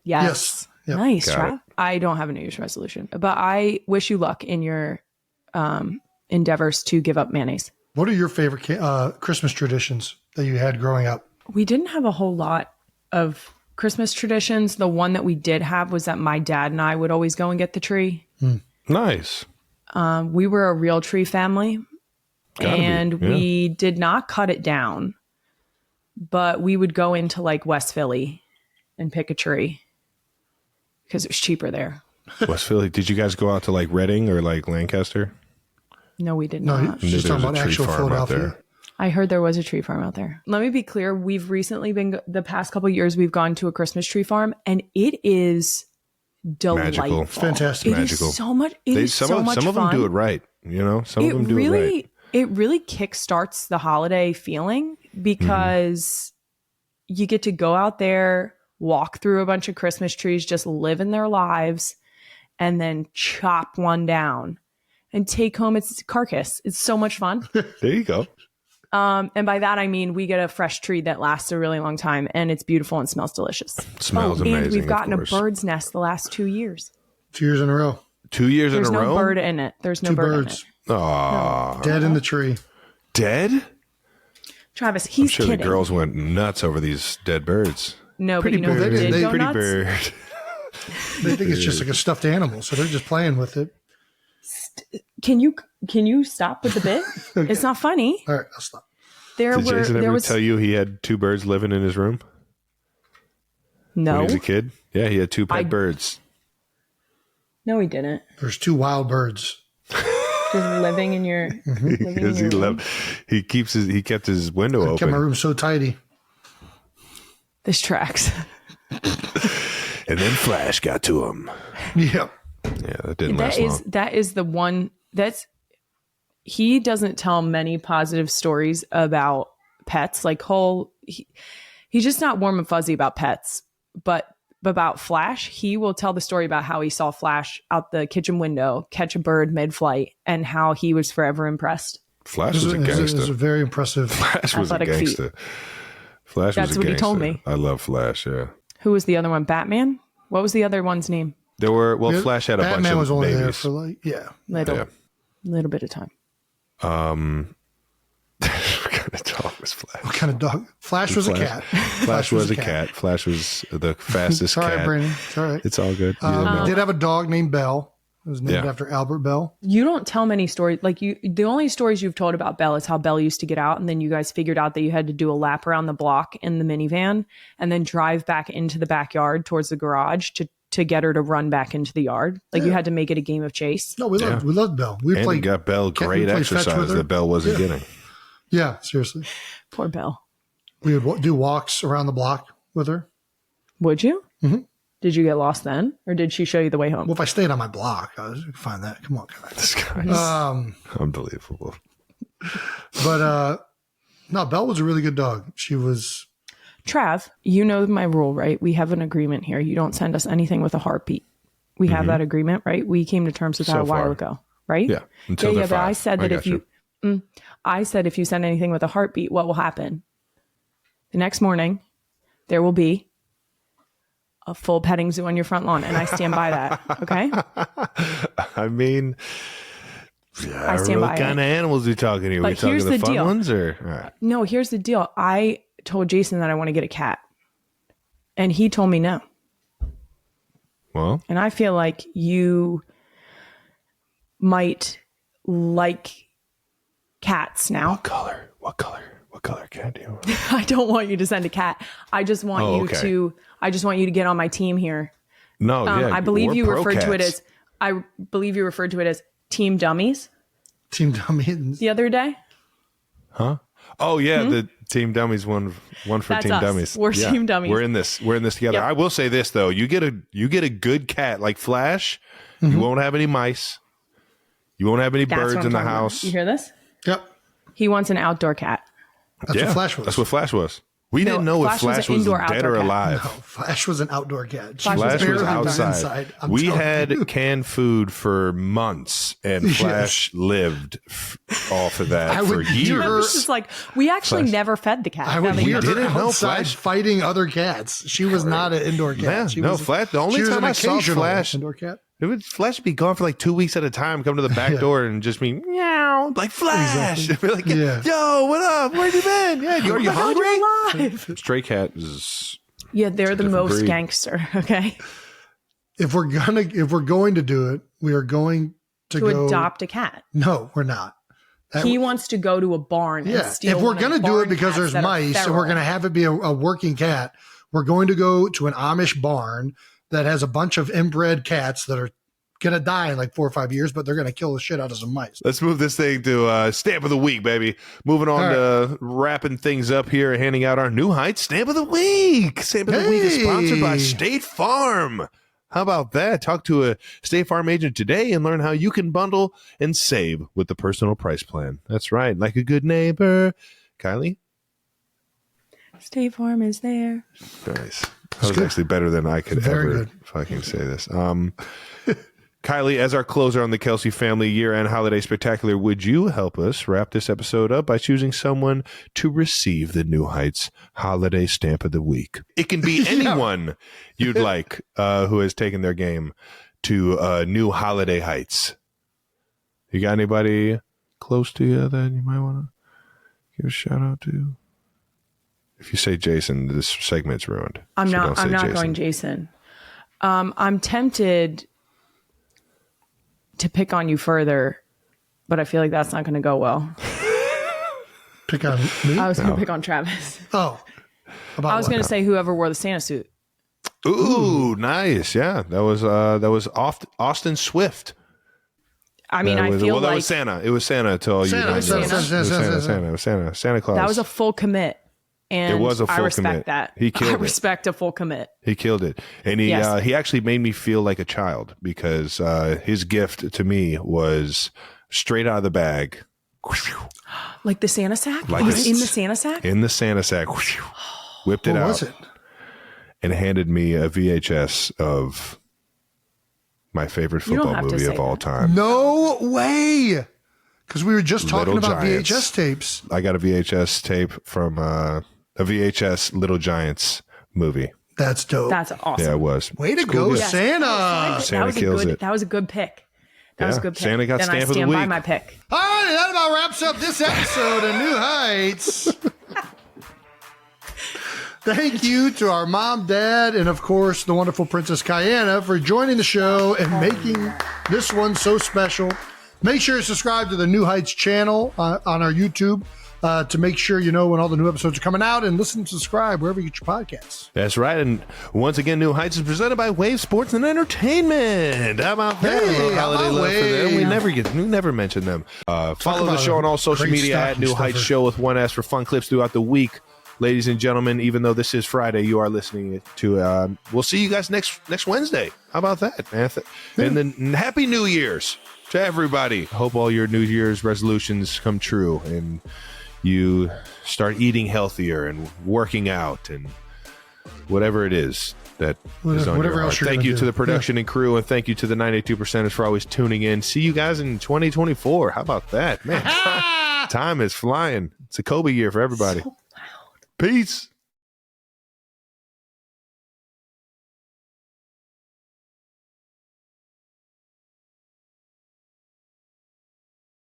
Yes. Yep. Nice, Got Trav. I don't have a New Year's resolution, but I wish you luck in your endeavors to give up mayonnaise. What are your favorite Christmas traditions that you had growing up? We didn't have a whole lot of Christmas traditions. The one that we did have was that my dad and I would always go and get the tree. Nice. We were a real tree family, Gotta be, and yeah. we did not cut it down, but we would go into like West Philly and pick a tree because it was cheaper there. West Philly. Did you guys go out to like Reading or like Lancaster? No, we did No, not. she's There's talking a about tree actual farm out Philadelphia. I heard there was a tree farm out there. Let me be clear. We've recently been, the past couple of years, we've gone to a Christmas tree farm, and it is delightful. Magical. Fantastic. It is Magical. so much. It is Some so much of them fun. do it right. You know, some of them do it right. It really kickstarts the holiday feeling because you get to go out there, walk through a bunch of Christmas trees, just living their lives, and then chop one down and take home its carcass. It's so much fun. There you go. And by that, I mean, we get a fresh tree that lasts a really long time, and it's beautiful and smells delicious. Smells amazing. And we've gotten a of course. bird's nest the last 2 years. 2 years in a row. 2 years There's in a no row. bird in it. There's no Two bird birds. in it. Aw, Dead in the tree. dead? Travis, I'm he's sure kidding. the girls went nuts over these dead birds. No, Pretty but you know bird. who did They- go Pretty nuts? bird. They think it's just like a stuffed animal, so they're just playing with it. Can you stop with the bit? It's not funny. All right, I'll stop. Did Jason there ever was tell you he had 2 birds living in his room when no, he was a kid? Yeah, he had 2 pet I- birds. no, he didn't. There's 2 wild birds. Just living in your. living in Because your room. he kept his window I kept my open, room so tidy. This tracks. and then Flash got to him. Yep. Yeah, that didn't last long. That is the one that's he doesn't tell many positive stories about pets. Like he's just not warm and fuzzy about pets. But about Flash, he will tell the story about how he saw Flash out the kitchen window catch a bird mid-flight and how he was forever impressed. Flash was a It gangster. was a very impressive. Flash was a athletic feat. gangster. Flash That's was a what he gangster. told me. I love Flash, yeah. Who was the other one? Batman? What was the other one's name? There were, Flash had a bunch Batman of was only babies. there for like, Little bit of time. What kind of dog was Flash? What kind of dog? Flash was a cat. Flash was a cat. Flash was the fastest It's all right, cat. Brandon. It's all right. It's all good. We did have a dog named Belle. It was named after Albert Bell. You don't tell many stories. Like the only stories you've told about Belle is how Belle used to get out, and then you guys figured out that you had to do a lap around the block in the minivan, and then drive back into the backyard towards the garage to get her to run back into the yard. Like you had to make it a game of chase. No, we loved Belle. We and played. got Belle great we played fetch with exercise her. that Belle wasn't getting. Yeah, seriously. Poor Belle. We would do walks around the block with her. Would you? Mm-hmm. Did you get lost then, or did she show you the way home? Well, if I stayed on my block, I was find that. Come on, guys. This guy's unbelievable. But no, Belle was a really good dog. She was. Trav, you know my rule, right? We have an agreement here. You don't send us anything with a heartbeat. We have that agreement, right? We came to terms with that a while ago, right? Yeah. Until they're but I five. said that I said if you send anything with a heartbeat, what will happen? The next morning, there will be a full petting zoo on your front lawn, and I stand by that. Okay. I mean, I stand by what kind of animals are we talking here? But we talking here's the the fun deal. ones, or all right. No, here's the deal. I told Jason that I want to get a cat, and he told me no. Well, And I feel like you might like cats now. what color cat do you want? I don't want you to send a cat. I just want Oh, you okay. to. I just want you to get on my team here. No, yeah, I believe we're you pro referred to it cats. as. I believe you referred to it as Team Dummies Team Dummies. the other day. Huh? Oh yeah, the Team Dummies one for That's Team us. Dummies. We're Yeah, Team Dummies. We're in this together. Yep. I will say this though: you get a good cat like Flash, you won't have any mice, you won't have any That's what birds I'm in the talking about. house. You hear this? Yep. He wants an outdoor cat. That's what Flash was. That's what Flash was. We No, didn't know if Flash was Flash an was indoor dead outdoor or cat. alive. No, Flash was an outdoor cat. She Flash Flash was barely outside. inside. I'm We telling had you. canned food for months, and Flash lived off of that I for would hear years. her- It's just like we actually never fed the cat. I would Now that hear you- her didn't know outside Flash- fighting other cats. She was not an indoor cat. Yeah, She no, was, Flash. The only she was time an I saw occasional Flash, indoor cat. it would Flash would be gone for like 2 weeks at a time. Come to the back door and just be meow, like Flash. Be like, Yeah. yo, what up? Where you been? Yeah, are you hungry? You're alive. Stray cat is Yeah, they're the different most breed. gangster. Okay, If we're going to do it, we are going to go adopt a cat. No, we're not. He wants to go to a barn. Yeah, and steal if we're one of going to the do barn it because cats there's that are mice and we're feral. going to have it be a working cat, we're going to go to an Amish barn that has a bunch of inbred cats that are going to die in like 4 or 5 years, but they're going to kill the shit out of some mice. Let's move this thing to Stamp of the Week, baby. Moving on to wrapping things up here, handing out our New Heights Stamp of the Week. Stamp of the Week is sponsored by Hey. State Farm. How about that? Talk to a State Farm agent today and learn how you can bundle and save with the personal price plan. That's right. Like a good neighbor. Kylie? State Farm is there. Nice. That was actually better than I could Very ever good. fucking say this. Kylie, as our closer on the Kelce family year-end holiday spectacular, would you help us wrap this episode up by choosing someone to receive the New Heights holiday stamp of the week? It can be anyone you'd like who has taken their game to new holiday heights. You got anybody close to you that you might want to give a shout out to? If you say Jason, this segment's ruined. I'm So not. don't say I'm not Jason. going Jason. I'm tempted to pick on you further, but I feel like that's not going to go well. Pick on me? I was going to pick on Travis. Oh. About I was what? going to say whoever wore the Santa suit. Ooh, nice. Yeah, that was Austin Swift. I mean, I feel that like was Santa. It was Santa to all you. Santa, guys. Santa, It was Santa, Santa, Santa. It was Santa Claus. that was a full commit. And It was a I full respect commit. that. He killed I it. respect a full commit. He killed it, and he Yes. he actually made me feel like a child because his gift to me was straight out of the bag, Like the Santa sack? Like it was a- in the Santa sack? in the Santa sack, whipped it What out. was it? and handed me a VHS of my favorite You don't football have to movie say of all that. time. No way. Because we were just talking Little about Giants. VHS tapes. I got a VHS tape from a VHS Little Giants movie. That's dope. That's awesome. Yeah, it was. Way to It's go, cool. Yes. Santa. Santa was kills a good, it. That was a good pick. That was a Yeah, good pick. Santa got then stamp I of the stand by week. my pick. All right, that about wraps up this episode of New Heights. Thank you to our mom, dad, and of course the wonderful Princess Kiana for joining the show and making this one so special. Make sure to subscribe to the New Heights channel on our YouTube to make sure you know when all the new episodes are coming out, and listen and subscribe wherever you get your podcasts. That's right. And once again, New Heights is presented by Wave Sports and Entertainment. How about that? Hey, A little how holiday about love for them. Wave? We never mention them. Follow the about show on all social great media at stocking New Heights stuffer. Show with one S for fun clips throughout the week. Ladies and gentlemen, even though this is Friday, you are listening to. We'll see you guys next Wednesday. How about that, man? And then Happy New Year's to everybody. Hope all your New Year's resolutions come true and you start eating healthier and working out and whatever it is that is on Whatever your else heart. you're Thank gonna you do. to the production and crew, and thank you to the 92%ers for always tuning in. See you guys in 2024. How about that, man? Time is flying. It's a Kobe year for everybody. Peace.